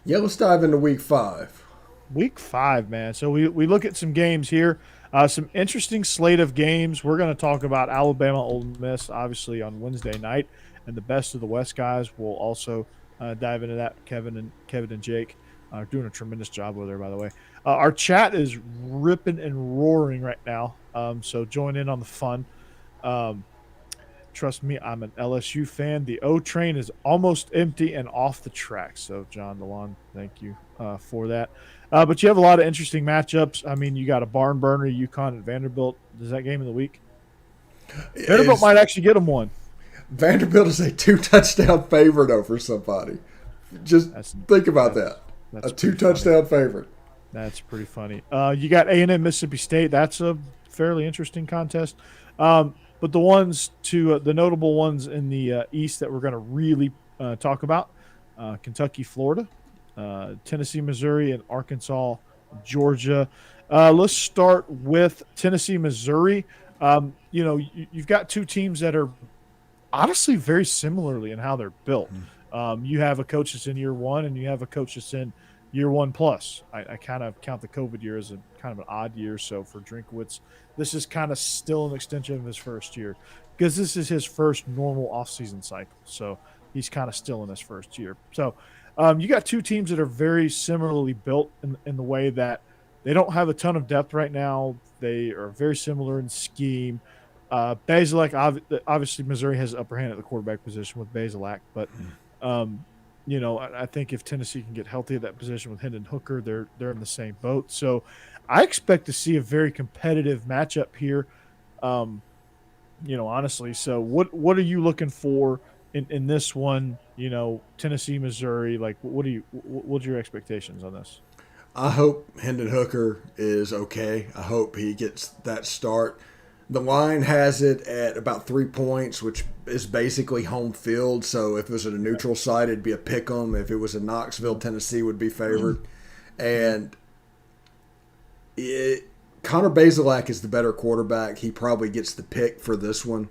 yeah. Let's dive into week 5. Week 5, man. So we look at some games here. Some interesting slate of games. We're going to talk about Alabama, Ole Miss, obviously on Wednesday night, and the best of the West guys. We'll also dive into that. Kevin and Jake are doing a tremendous job over there, by the way. Our chat is ripping and roaring right now, so join in on the fun. Trust me, I'm an LSU fan. The O train is almost empty and off the track. So, John DeLon, thank you for that. But you have a lot of interesting matchups. I mean, you got a barn burner, UConn at Vanderbilt. Is that game of the week? Vanderbilt might actually get them one. Vanderbilt is a 2-touchdown favorite over somebody. Just think about that. A 2-touchdown favorite. That's pretty funny. You got A&M Mississippi State. That's a fairly interesting contest. But the notable ones in the East that we're going to really talk about, Kentucky, Florida, Tennessee, Missouri, and Arkansas, Georgia. Let's start with Tennessee, Missouri. You've got two teams that are honestly very similarly in how they're built. You have a coach that's in year one, and you have a coach that's in year one plus. I kind of count the COVID year as a kind of an odd year. So for Drinkwitz, this is kind of still an extension of his first year because this is his first normal offseason cycle. So he's kind of still in his first year. So you got two teams that are very similarly built in the way that they don't have a ton of depth right now. They are very similar in scheme. Bazelak, obviously Missouri has the upper hand at the quarterback position with Bazelak, but I think if Tennessee can get healthy at that position with Hendon Hooker, they're in the same boat. So I expect to see a very competitive matchup here. Honestly. So what are you looking for in this one? Tennessee, Missouri. Like, what's your expectations on this? I hope Hendon Hooker is okay. I hope he gets that start. The line has it at about 3 points, which is basically home field. So if it was at a neutral site, it'd be a pick 'em. If it was in Knoxville, Tennessee would be favored. And Connor Bazelak is the better quarterback. He probably gets the pick for this one.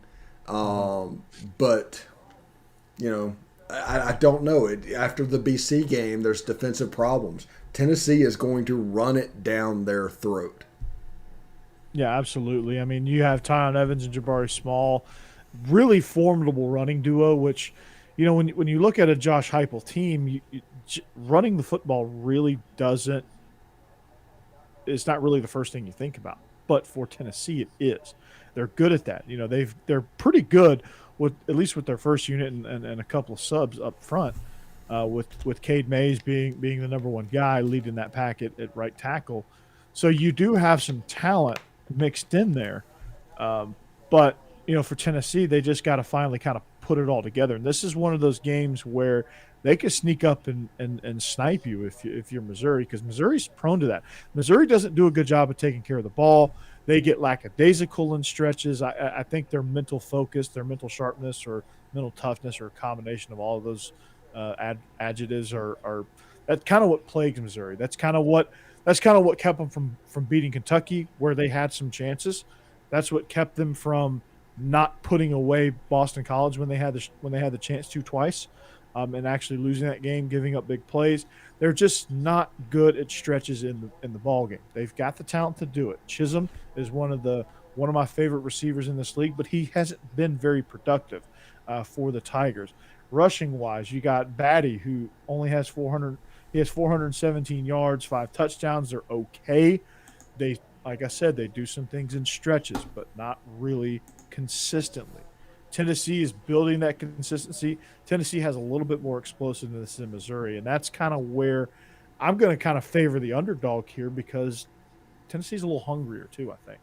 But, I don't know. After the BC game, there's defensive problems. Tennessee is going to run it down their throat. Yeah, absolutely. I mean, you have Tyon Evans and Jabari Small, really formidable running duo. Which, when you look at a Josh Heupel team, running the football really doesn't. It's not really the first thing you think about. But for Tennessee, it is. They're good at that. They're pretty good with at least with their first unit and a couple of subs up front. With Cade Mays being the number one guy leading that pack at right tackle. So you do have some talent mixed in there. But for Tennessee, they just got to finally kind of put it all together. And this is one of those games where they could sneak up and snipe you if you're Missouri, because Missouri's prone to that. Missouri doesn't do a good job of taking care of the ball. They get lackadaisical in stretches. I think their mental focus, their mental sharpness, or mental toughness, or a combination of all of those adjectives are that's kind of what plagues Missouri. That's kind of what kept them from beating Kentucky, where they had some chances. That's what kept them from not putting away Boston College when they had the chance to twice, and actually losing that game, giving up big plays. They're just not good at stretches in the ball game. They've got the talent to do it. Chisholm is one of my favorite receivers in this league, but he hasn't been very productive for the Tigers. Rushing wise, you got Batty, who only has 400. He has 417 yards, 5 touchdowns. They're okay. Like I said, they do some things in stretches, but not really consistently. Tennessee is building that consistency. Tennessee has a little bit more explosiveness than Missouri, and that's kind of where I'm going to kind of favor the underdog here, because Tennessee's a little hungrier too, I think.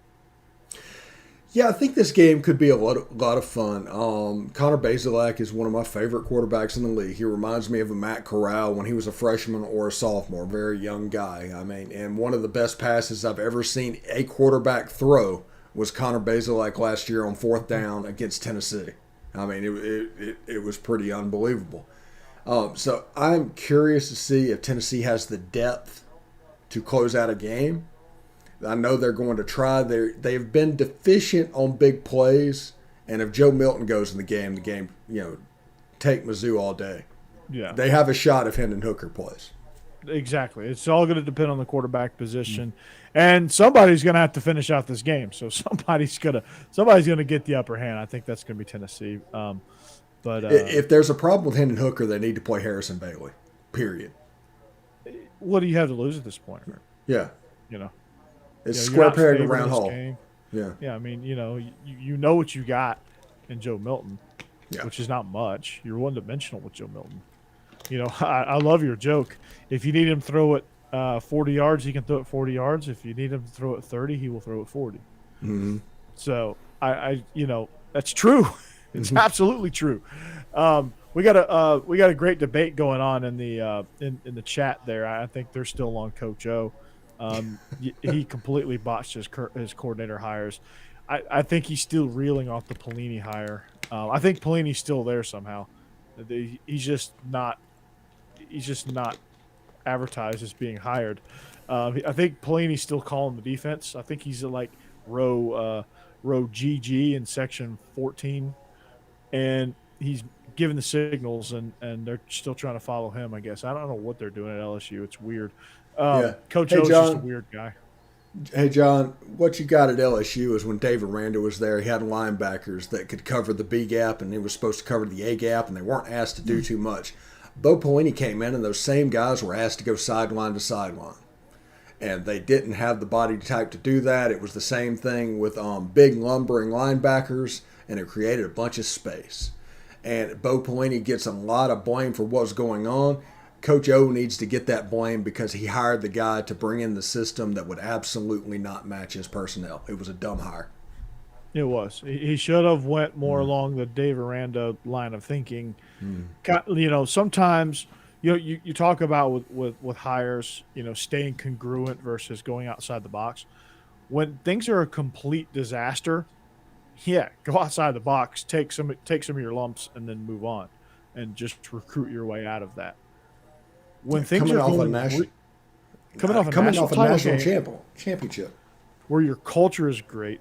Yeah, I think this game could be a lot of fun. Connor Bazelak is one of my favorite quarterbacks in the league. He reminds me of a Matt Corral when he was a freshman or a sophomore, very young guy. I mean, and one of the best passes I've ever seen a quarterback throw was Connor Bazelak last year on fourth down against Tennessee. I mean, it was pretty unbelievable. So I'm curious to see if Tennessee has the depth to close out a game. I know they're going to try. They've been deficient on big plays, and if Joe Milton goes in the game, take Mizzou all day. Yeah, They have a shot if Hendon Hooker plays. exactly. It's all going to depend on the quarterback position, and somebody's going to have to finish out this game. So somebody's gonna get the upper hand. I think that's going to be Tennessee. But If there's a problem with Hendon Hooker, they need to play Harrison Bailey. Period. what do you have to lose at this point? Yeah, You know, it's you're square not peg favored in around this hole. game. Yeah, Yeah, I mean, you know what you got in Joe Milton, yeah. which is not much. You're one dimensional with Joe Milton. I love your joke. If you need him to throw it 40 yards, he can throw it 40 yards. If you need him to throw it 30, he will throw it 40. Mm-hmm. So that's true. It's absolutely true. We got a great debate going on in the chat there. I think they're still on Coach O. He completely botched his coordinator hires. I think he's still reeling off the Pelini hire. I think Pelini's still there somehow. He's just not advertised as being hired. I think Pelini's still calling the defense. I think he's at like row GG in section 14, and he's giving the signals, and they're still trying to follow him, I guess. I don't know what they're doing at LSU. It's weird. Yeah. Coach Hey, O's just a John. weird guy. Hey, John, what you got at LSU is when David Randa was there, he had linebackers that could cover the B gap, and he was supposed to cover the A gap, and they weren't asked to do too much. Bo Pelini came in, and those same guys were asked to go sideline to sideline. And they didn't have the body type to do that. It was the same thing with big lumbering linebackers, and it created a bunch of space. And Bo Pelini gets a lot of blame for what's going on. Coach O needs to get that blame because he hired the guy to bring in the system that would absolutely not match his personnel. It was a dumb hire. It was. He should have went more along the Dave Aranda line of thinking. Sometimes you talk about with hires, staying congruent versus going outside the box. When things are a complete disaster, yeah, go outside the box, take some of your lumps, and then move on, and just recruit your way out of that. When things coming are off a going national, coming off a coming national off a title national game, championship. where your culture is great,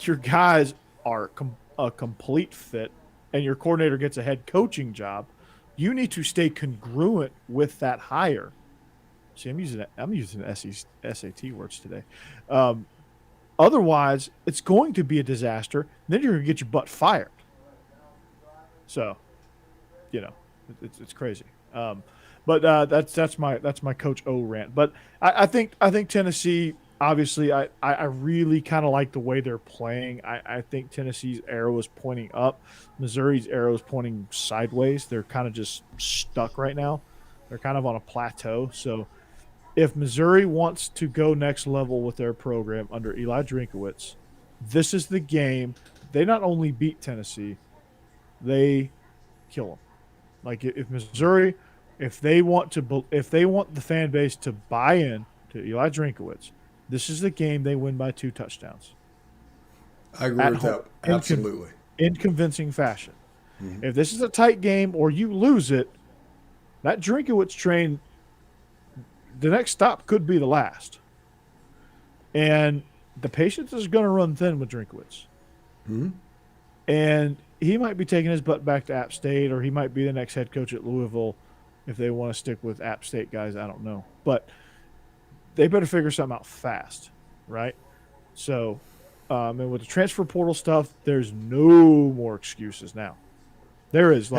your guys are a complete fit, and your coordinator gets a head coaching job, You need to stay congruent with that hire. See, I'm using SAT words today. Um, Otherwise, it's going to be a disaster. Then you're going to get your butt fired. So, you know, it's crazy. But that's my Coach O rant. But I think Tennessee. Obviously, I really kind of like the way they're playing. I think Tennessee's arrow is pointing up. Missouri's arrow is pointing sideways. They're kind of just stuck right now. They're kind of on a plateau. So if Missouri wants to go next level with their program under Eli Drinkowitz, this is the game. They not only beat Tennessee, they kill them. Like if Missouri, if they want the fan base to buy in to Eli Drinkowitz, this is the game they win by 2 touchdowns I agree at with home that. Absolutely. in convincing fashion. Mm-hmm. If this is a tight game or you lose it, that Drinkowitz train, the next stop could be the last. And the patience is going to run thin with Drinkowitz. Mm-hmm. And he might be taking his butt back to App State, or he might be the next head coach at Louisville if they want to stick with App State guys. I don't know. But they better figure something out fast, right? So, and with the transfer portal stuff, there's no more excuses now. There is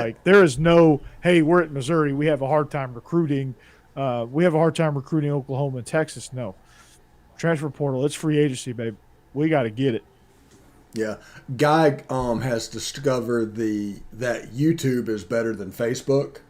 no, hey, we're at Missouri, we have a hard time recruiting. We have a hard time recruiting Oklahoma and Texas. No, transfer portal, it's free agency, babe. We got to get it. Yeah, Guy has discovered that YouTube is better than Facebook,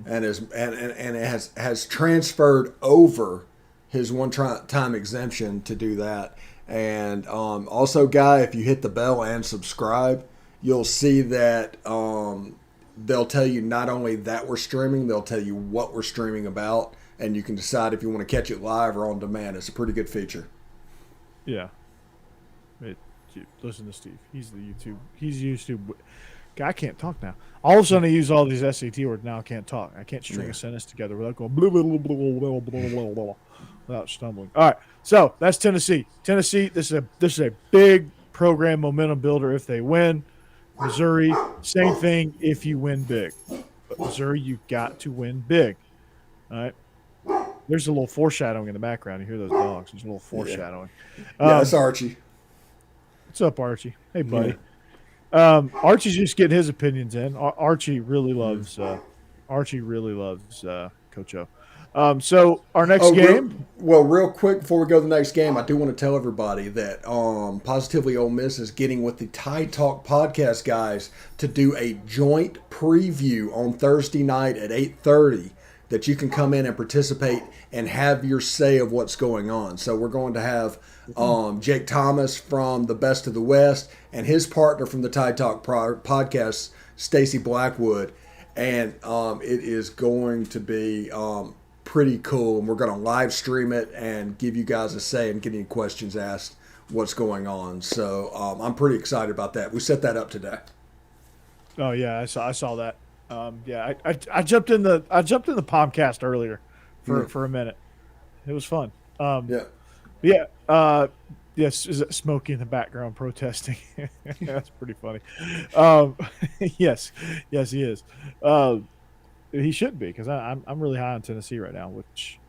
and it has transferred over his one-time exemption to do that. And also, Guy, if you hit the bell and subscribe, you'll see that they'll tell you not only that we're streaming, they'll tell you what we're streaming about, and you can decide if you want to catch it live or on demand. It's a pretty good feature. Yeah. Listen to Steve. He's YouTube. I can't talk now. All of a sudden, I use all these SAT words. Now I can't talk. I can't string a sentence together without going blah, blah, blah, blah, blah, blah, blah, blah, without stumbling. All right, so that's Tennessee. Tennessee. This is a big program momentum builder if they win. Missouri, same thing if you win big. But Missouri, you've got to win big. All right. There's a little foreshadowing in the background. You hear those dogs? There's a little foreshadowing. Yeah, that's Archie. What's up, Archie? Hey, buddy. Archie's just getting his opinions in. Archie really loves Coach O. So our next game. Real quick before we go to the next game, I do want to tell everybody that Positively Ole Miss is getting with the Tide Talk podcast guys to do a joint preview on Thursday night at 8:30. That you can come in and participate and have your say of what's going on. So we're going to have Jake Thomas from the Best of the West and his partner from the Tide Talk podcast, Stacy Blackwood. And it is going to be pretty cool. And we're going to live stream it and give you guys a say and get any questions asked what's going on. So I'm pretty excited about that. We set that up today. Oh, yeah, I saw that. I jumped in the podcast earlier for a minute. It was fun. Yes, is it Smokey in the background protesting? That's pretty funny. Yes, he is. He should be because I'm really high on Tennessee right now, which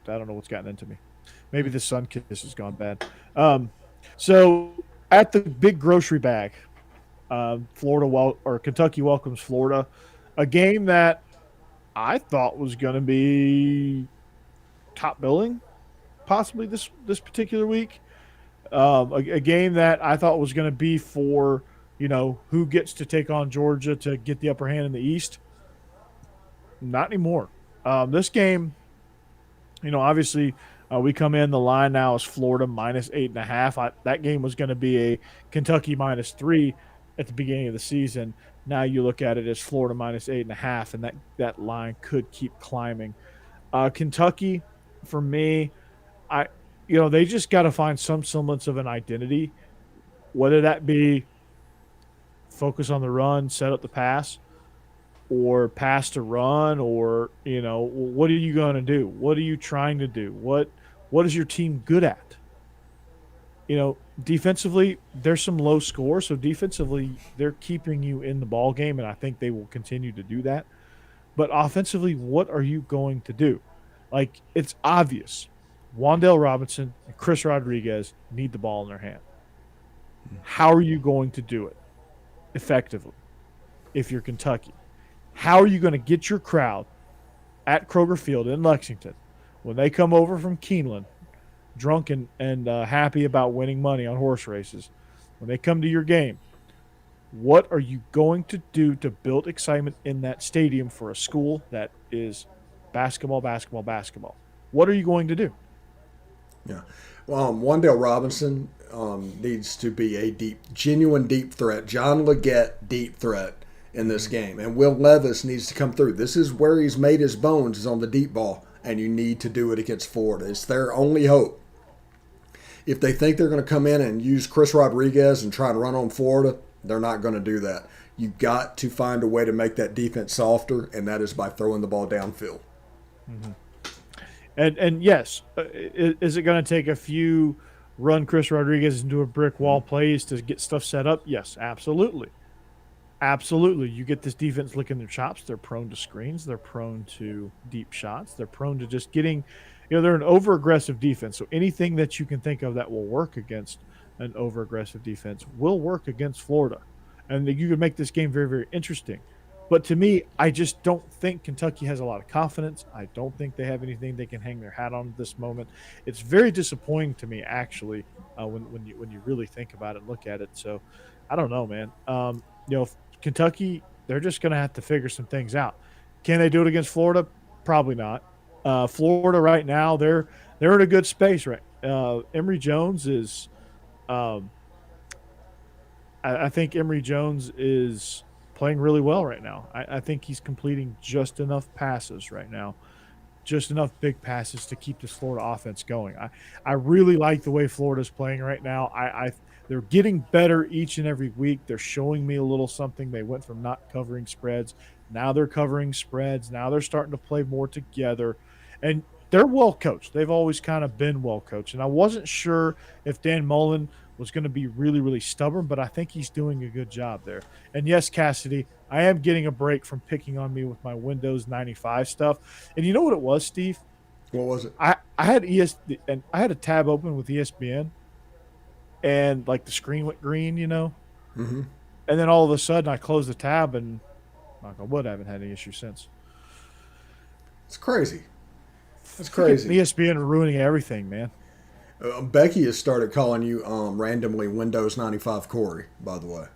I don't know what's gotten into me. Maybe the sun kiss has gone bad. So at the big grocery bag, Kentucky welcomes Florida. A game that I thought was going to be top billing, possibly this particular week. A game that I thought was going to be for, who gets to take on Georgia to get the upper hand in the East. Not anymore. This game, obviously we come in, the line now is Florida minus 8.5. That game was going to be a Kentucky minus 3 at the beginning of the season. Now you look at it as Florida minus 8.5, and that line could keep climbing. Kentucky, for me, they just got to find some semblance of an identity, whether that be focus on the run, set up the pass, or pass to run, or what are you going to do? What are you trying to do? What is your team good at? Defensively, there's some low scores. So defensively, they're keeping you in the ball game, and I think they will continue to do that. But offensively, what are you going to do? Like, it's obvious. Wandale Robinson and Chris Rodriguez need the ball in their hand. How are you going to do it effectively if you're Kentucky? How are you going to get your crowd at Kroger Field in Lexington when they come over from Keeneland, drunk and happy about winning money on horse races? When they come to your game, what are you going to do to build excitement in that stadium for a school that is basketball, basketball, basketball? What are you going to do? Yeah. Wandale Robinson needs to be a genuine deep threat. John Leggett deep threat in this game, and Will Levis needs to come through. This is where he's made his bones, is on the deep ball, and you need to do it against Florida. It's their only hope. If they think they're going to come in and use Chris Rodriguez and try and run on Florida, they're not going to do that. You got to find a way to make that defense softer, and that is by throwing the ball downfield. Mm-hmm. And yes, is it going to take a few run Chris Rodriguez into a brick wall plays to get stuff set up? Yes, absolutely. Absolutely. You get this defense licking their chops. They're prone to screens. They're prone to deep shots. They're prone to just getting, they're an over aggressive defense. So anything that you can think of that will work against an over aggressive defense will work against Florida. And you can make this game very, very interesting. But to me, I just don't think Kentucky has a lot of confidence. I don't think they have anything they can hang their hat on at this moment. It's very disappointing to me, actually, when you really think about it and look at it. So I don't know, man. Kentucky, they're just going to have to figure some things out. Can they do it against Florida? Probably not. Florida right now, they're in a good space, right? Emory Jones is, I think Emory Jones is playing really well right now. I think he's completing just enough passes right now, just enough big passes to keep this Florida offense going. I really like the way Florida's playing right now. They're getting better each and every week. They're showing me a little something. They went from not covering spreads. Now they're covering spreads. Now they're starting to play more together. And they're well coached. They've always kind of been well coached. And I wasn't sure if Dan Mullen was going to be really, really stubborn, but I think he's doing a good job there. And yes, Cassidy, I am getting a break from picking on me with my Windows 95 stuff. And you know what it was, Steve? What was it? I had and I had a tab open with ESPN, and like the screen went green, Mm-hmm. and then all of a sudden I closed the tab, and knock on wood, I haven't had any issues since. It's crazy. That's Freaking crazy. ESPN ruining everything, man. Becky has started calling you randomly Windows 95 Corey, by the way.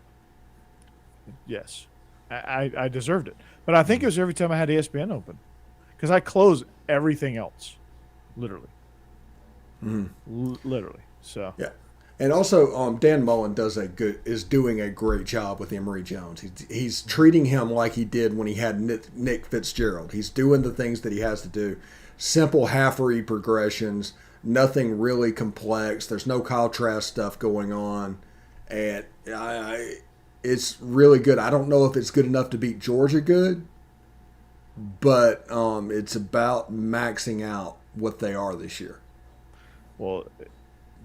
Yes, I deserved it, but I think it was every time I had ESPN open, because I close everything else, literally, literally. So Yeah. And also, Dan Mullen is doing a great job with Emory Jones. He's treating him like he did when he had Nick Fitzgerald. He's doing the things that he has to do. Simple half read progressions, nothing really complex. There's no Kyle Trask stuff going on, and it's really good. I don't know if it's good enough to beat Georgia good, but it's about maxing out what they are this year. well,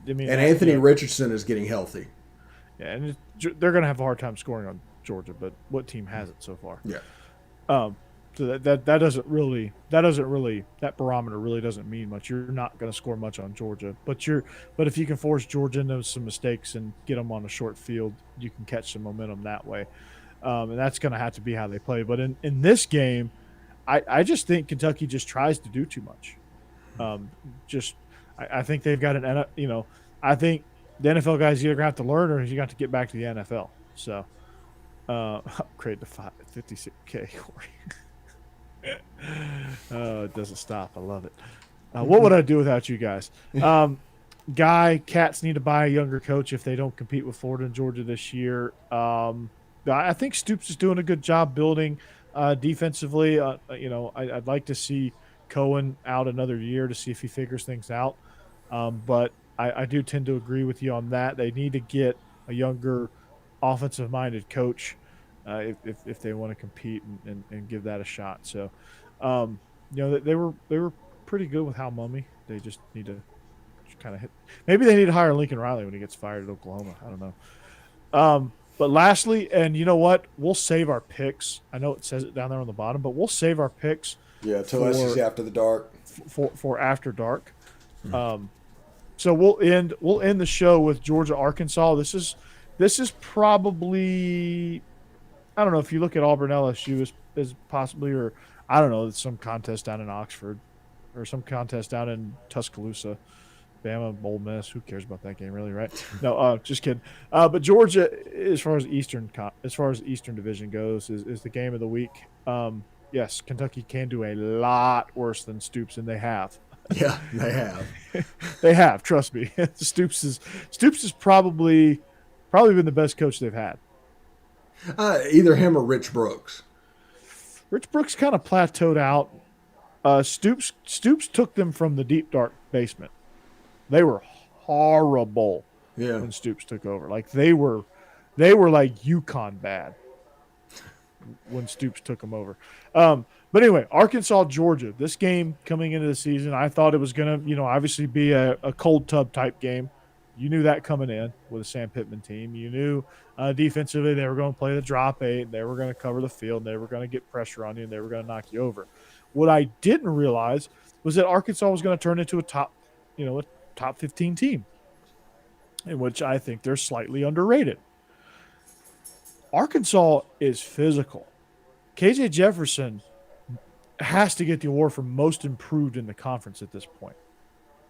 I mean, And Anthony Richardson is getting healthy. yeah, and they're going to have a hard time scoring on Georgia, but what team has it so far? Yeah. So that that barometer really doesn't mean much. You're not going to score much on Georgia, but if you can force Georgia into some mistakes and get them on a short field, you can catch some momentum that way, and that's going to have to be how they play. But in this game, I just think Kentucky just tries to do too much. Just I think they've got I think the NFL guys either going to have to learn or you got to get back to the NFL. So upgrade to 56K. It doesn't stop. I love it. What would I do without you guys? Cats need to buy a younger coach if they don't compete with Florida and Georgia this year. I think Stoops is doing a good job building defensively. I'd like to see Cohen out another year to see if he figures things out. But I do tend to agree with you on that. They need to get a younger offensive-minded coach if they want to compete and give that a shot. So, they were pretty good with Hal Mummy. They just need to kind of hit. Maybe they need to hire Lincoln Riley when he gets fired at Oklahoma. I don't know. But lastly, and you know what? We'll save our picks. I know it says it down there on the bottom, but we'll save our picks Yeah, till SEC for after the dark. after dark. Um, so we'll end the show with Georgia Arkansas. This is probably, I don't know, if you look at Auburn LSU as possibly, or I don't know, some contest down in Oxford or some contest down in Tuscaloosa. Bama, Ole Miss. Who cares about that game, really? Right? No, just kidding. But Georgia, as far as Eastern Division goes, is the game of the week. Yes, Kentucky can do a lot worse than Stoops, and they have. Yeah, they have. They have. Trust me. Stoops is probably been the best coach they've had. Either him or Rich Brooks. Rich Brooks kind of plateaued out. Stoops took them from the deep dark basement. They were horrible Yeah. when Stoops took over. Like they were like Yukon bad when Stoops took them over. But anyway, Arkansas, Georgia. This game coming into the season, I thought it was gonna, obviously be a cold tub type game. You knew that coming in with a Sam Pittman team. You knew defensively they were going to play the drop eight. They were going to cover the field. They were going to get pressure on you, and they were going to knock you over. What I didn't realize was that Arkansas was going to turn into a top 15 team, in which I think they're slightly underrated. Arkansas is physical. KJ Jefferson has to get the award for most improved in the conference at this point,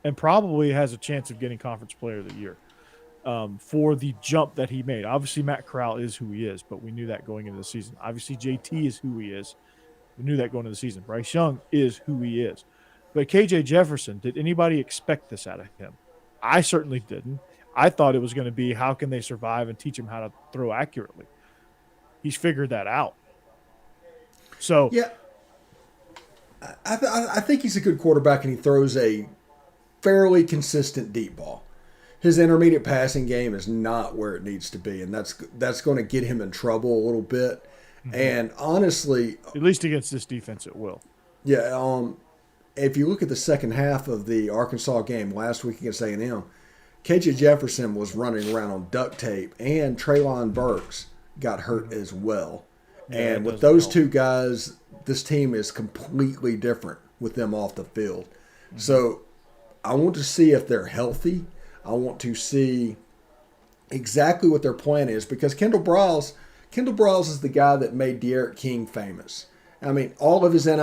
and probably has a chance of getting Conference Player of the Year for the jump that he made. Obviously, Matt Corral is who he is, but we knew that going into the season. Obviously, JT is who he is. We knew that going into the season. Bryce Young is who he is. But KJ Jefferson, did anybody expect this out of him? I certainly didn't. I thought it was going to be, how can they survive and teach him how to throw accurately? He's figured that out. So, Yeah, I think he's a good quarterback, and he throws a fairly consistent deep ball. His intermediate passing game is not where it needs to be, and that's going to get him in trouble a little bit. And honestly, at least against this defense, it will. yeah, if you look at the second half of the Arkansas game last week against A&M, KJ Jefferson was running around on duct tape, and Treylon Burks got hurt as well. Yeah, and with those two guys, this team is completely different with them off the field. So I want to see if they're healthy. I want to see exactly what their plan is, because Kendall Briles is the guy that made De'Aaron King famous. I mean, all of his NIL,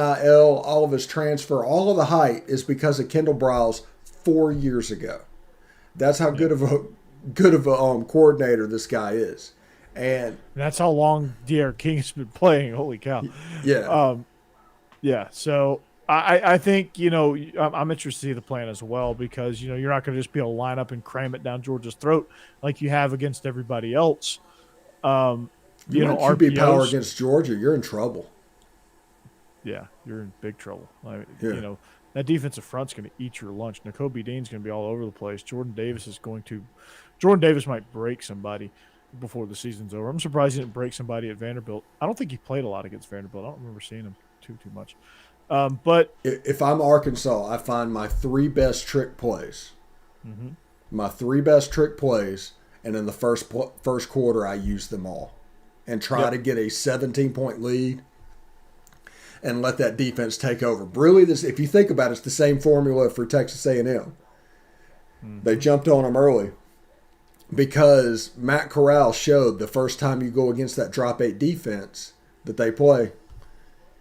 all of his transfer, all of the hype is because of Kendall Briles 4 years ago. That's how good of a coordinator this guy is. And that's how long De'Aaron King has been playing. Holy cow. Yeah. Yeah. So I think, I'm interested to see the plan as well, because, you're not going to just be able to line up and cram it down Georgia's throat like you have against everybody else. you know, QB power against Georgia, you're in trouble. Yeah, you're in big trouble. Yeah. That defensive front's going to eat your lunch. Nakobe Dean's going to be all over the place. Jordan Davis might break somebody before the season's over. I'm surprised he didn't break somebody at Vanderbilt. I don't think he played a lot against Vanderbilt. I don't remember seeing him too much. But if I'm Arkansas, I find my three best trick plays. Mm-hmm. My three best trick plays, and in the first quarter, I use them all, and try to get a 17-point lead, and let that defense take over. Really, if you think about it, it's the same formula for Texas A&M. Mm-hmm. They jumped on them early because Matt Corral showed the first time you go against that drop 8 defense that they play,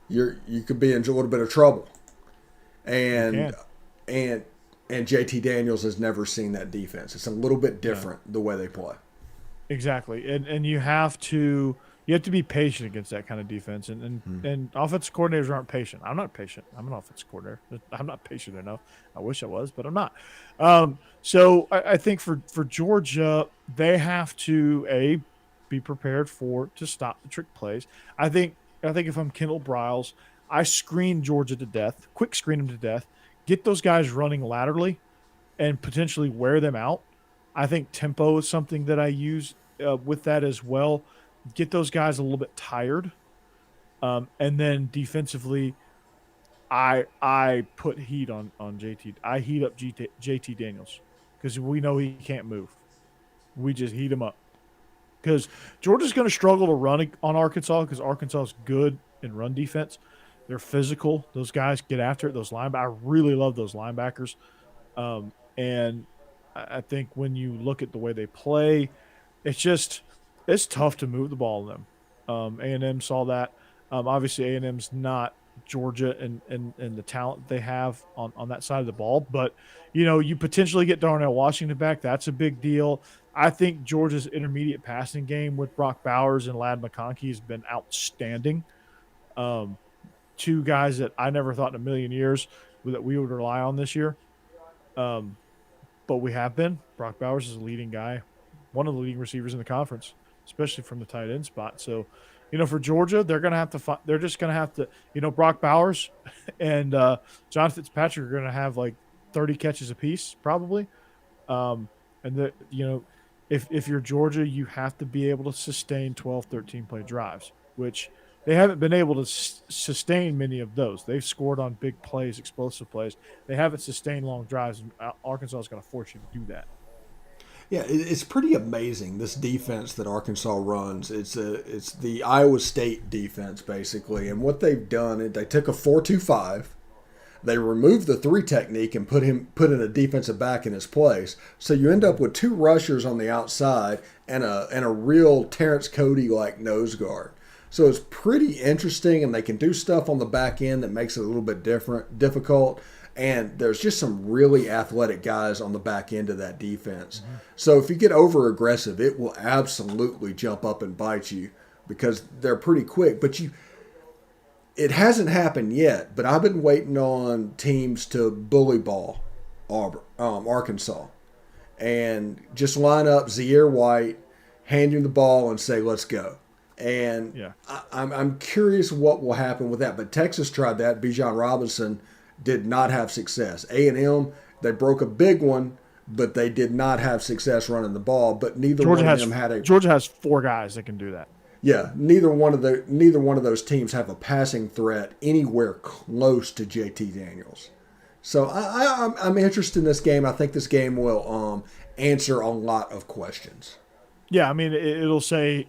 you could be in a little bit of trouble. And JT Daniels has never seen that defense. It's a little bit different the way they play. Exactly. And you have to be patient against that kind of defense. And offensive coordinators aren't patient. I'm not patient. I'm an offensive coordinator. I'm not patient enough. I wish I was, but I'm not. So I think for Georgia, they have to be prepared to stop the trick plays. I think if I'm Kendall Briles, I screen Georgia to death, quick screen them to death, get those guys running laterally, and potentially wear them out. I think tempo is something that I use with that as well. Get those guys a little bit tired, and then defensively, I put heat on JT. I heat up JT Daniels because we know he can't move. We just heat him up. because Georgia's going to struggle to run on Arkansas because Arkansas is good in run defense. They're physical. Those guys get after it. Those linebackers, I really love those linebackers. And I think when you look at the way they play, it's tough to move the ball in them. A&M saw that. Obviously, A&M's not Georgia and the talent they have on that side of the ball, but you potentially get Darnell Washington back. That's a big deal. I think Georgia's intermediate passing game with Brock Bowers and Lad McConkey has been outstanding. Um, Two guys that I never thought in a million years that we would rely on this year. Um, but we have been. Brock Bowers is a leading guy, one of the leading receivers in the conference, especially from the tight end spot. So, for Georgia, they're going to have to. They're just going to have to. Brock Bowers and John Fitzpatrick are going to have like 30 catches apiece, probably. And if you're Georgia, you have to be able to sustain 12, 13 play drives, which they haven't been able to sustain many of those. They've scored on big plays, explosive plays. They haven't sustained long drives. And Arkansas is going to force you to do that. Yeah, it's pretty amazing, this defense that Arkansas runs. It's the Iowa State defense basically, and what they've done, they took a 4-2-5. They removed the 3 technique and put in a defensive back in his place. So you end up with 2 rushers on the outside and a real Terrence Cody like nose guard. So it's pretty interesting, and they can do stuff on the back end that makes it a little bit difficult. And there's just some really athletic guys on the back end of that defense. Mm-hmm. So if you get over aggressive, it will absolutely jump up and bite you because they're pretty quick. But it hasn't happened yet, but I've been waiting on teams to bully ball Arkansas and just line up Zaire White, hand him the ball, and say, let's go. And yeah. I'm curious what will happen with that. But Texas tried that. Bijan Robinson did not have success. A&M, they broke a big one, but they did not have success running the ball. But neither one of them had a. Georgia has 4 guys that can do that. Yeah, neither one of those teams have a passing threat anywhere close to JT Daniels. So I'm interested in this game. I think this game will answer a lot of questions. Yeah, I mean, it'll say,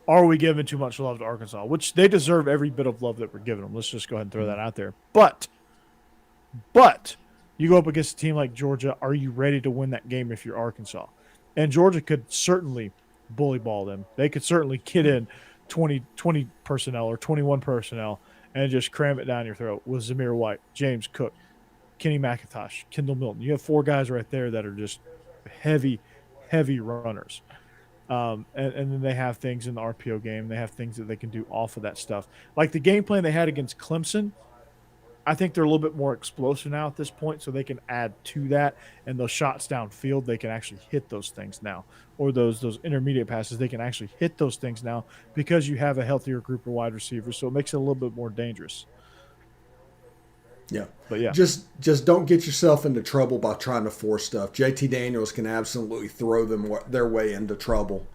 are we giving too much love to Arkansas? Which they deserve every bit of love that we're giving them. Let's just go ahead and throw that out there. But you go up against a team like Georgia, are you ready to win that game if you're Arkansas? And Georgia could certainly bully ball them. They could certainly kid in 20 personnel or 21 personnel and just cram it down your throat with Zamir White, James Cook, Kenny McIntosh, Kendall Milton. You have 4 guys right there that are just heavy runners. And then they have things in the RPO game. They have things that they can do off of that stuff. Like the game plan they had against Clemson, I think they're a little bit more explosive now at this point, so they can add to that. And those shots downfield, they can actually hit those things now. Or those intermediate passes, they can actually hit those things now because you have a healthier group of wide receivers, so it makes it a little bit more dangerous. Yeah. But yeah. Just don't get yourself into trouble by trying to force stuff. JT Daniels can absolutely throw their way into trouble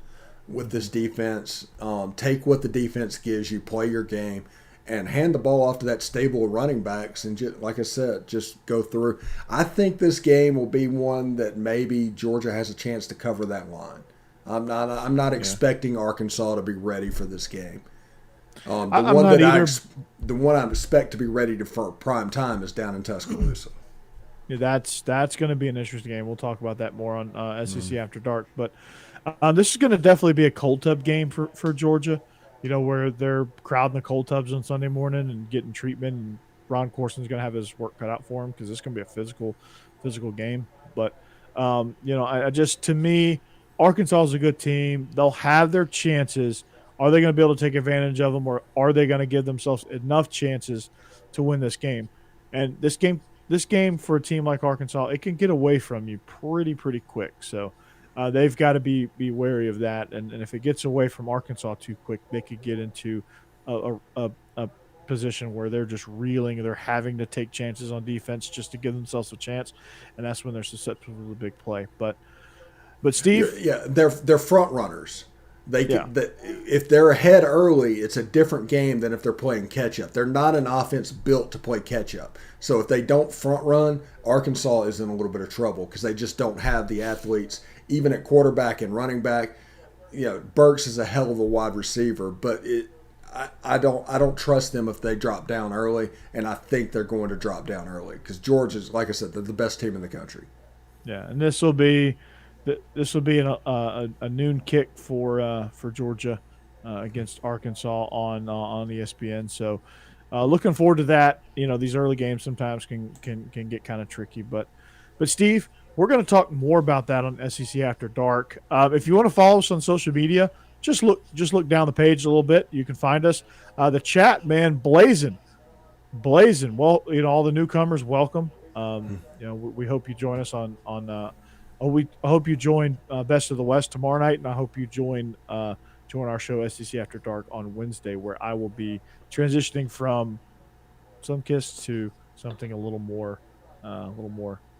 with this defense. Take what the defense gives you, play your game, and hand the ball off to that stable of running backs and just, like I said, just go through. I think this game will be one that maybe Georgia has a chance to cover that line. I'm not expecting Arkansas to be ready for this game. The one I expect to be ready for prime time is down in Tuscaloosa. Yeah, that's going to be an interesting game. We'll talk about that more on SEC After Dark. But this is going to definitely be a cold tub game for Georgia. Where they're crowding the cold tubs on Sunday morning and getting treatment. And Ron Corson's going to have his work cut out for him because it's going to be a physical game. But to me, Arkansas is a good team. They'll have their chances. Are they going to be able to take advantage of them, or are they going to give themselves enough chances to win this game? And this game for a team like Arkansas, it can get away from you pretty quick. So they've got to be wary of that. And if it gets away from Arkansas too quick, they could get into a position where they're just reeling. They're having to take chances on defense just to give themselves a chance, and that's when they're susceptible to the big play. But Steve, they're front runners. If they're ahead early, it's a different game than if they're playing catch up. They're not an offense built to play catch up. So if they don't front run, Arkansas is in a little bit of trouble because they just don't have the athletes, even at quarterback and running back. Burks is a hell of a wide receiver, but I don't trust them if they drop down early, and I think they're going to drop down early because Georgia's, like I said, they're the best team in the country. Yeah, and this will be a noon kick for Georgia against Arkansas on ESPN. So looking forward to that. These early games sometimes can get kind of tricky, but Steve, we're going to talk more about that on SEC After Dark. If you want to follow us on social media, just look down the page a little bit. You can find us. The chat, man, blazing. Well, all the newcomers, welcome. We hope you join us I hope you join Best of the West tomorrow night, and I hope you join our show SEC After Dark on Wednesday, where I will be transitioning from Sunkiss to something a little more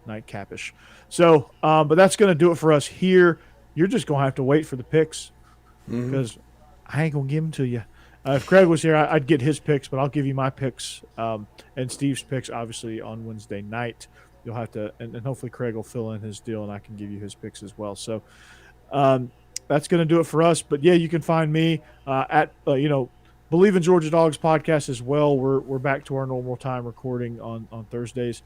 nightcapish. So, but that's going to do it for us here. You're just going to have to wait for the picks Mm-hmm. because I ain't going to give them to you. If Craig was here, I'd get his picks, but I'll give you my picks and Steve's picks, obviously, on Wednesday night. You'll have to, and hopefully Craig will fill in his deal, and I can give you his picks as well. So um, that's going to do it for us. But yeah, you can find me at Believe in Georgia Dogs podcast as well. We're back to our normal time recording on Thursdays.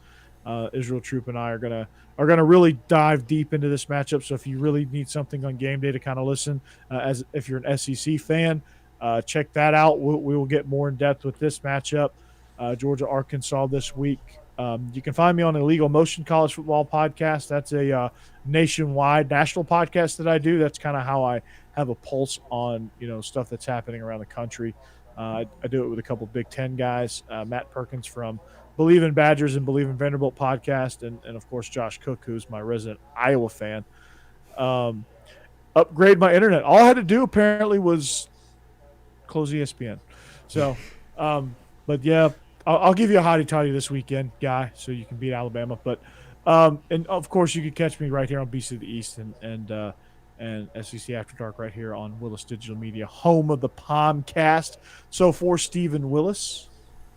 Israel Troop and I are gonna really dive deep into this matchup. So if you really need something on game day to kind of listen, as if you're an SEC fan, check that out. We will get more in depth with this matchup, Georgia Arkansas this week. You can find me on Illegal Motion College Football Podcast. That's a nationwide, national podcast that I do. That's kind of how I have a pulse on stuff that's happening around the country. I do it with a couple of Big Ten guys, Matt Perkins from Believe in Badgers and Believe in Vanderbilt podcast, and of course Josh Cook, who's my resident Iowa fan. Um, Upgrade my internet. All I had to do apparently was close ESPN. So, but yeah, I'll give you a hottie toddy this weekend, guy, so you can beat Alabama. But and of course you can catch me right here on Beast of the East and SEC After Dark right here on Willis Digital Media, home of the Palmcast. So for Stephen Willis,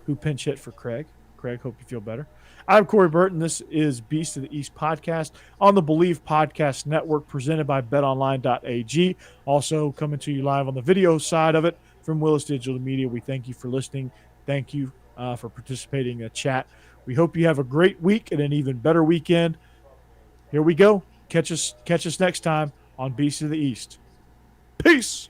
who pinch hit for Craig. Craig, hope you feel better. I'm Corey Burton. This is Beast of the East podcast on the Believe Podcast Network, presented by betonline.ag. Also coming to you live on the video side of it from Willis Digital Media. We thank you for listening. Thank you for participating in the chat. We hope you have a great week and an even better weekend. Here we go. Catch us next time on Beast of the East. Peace.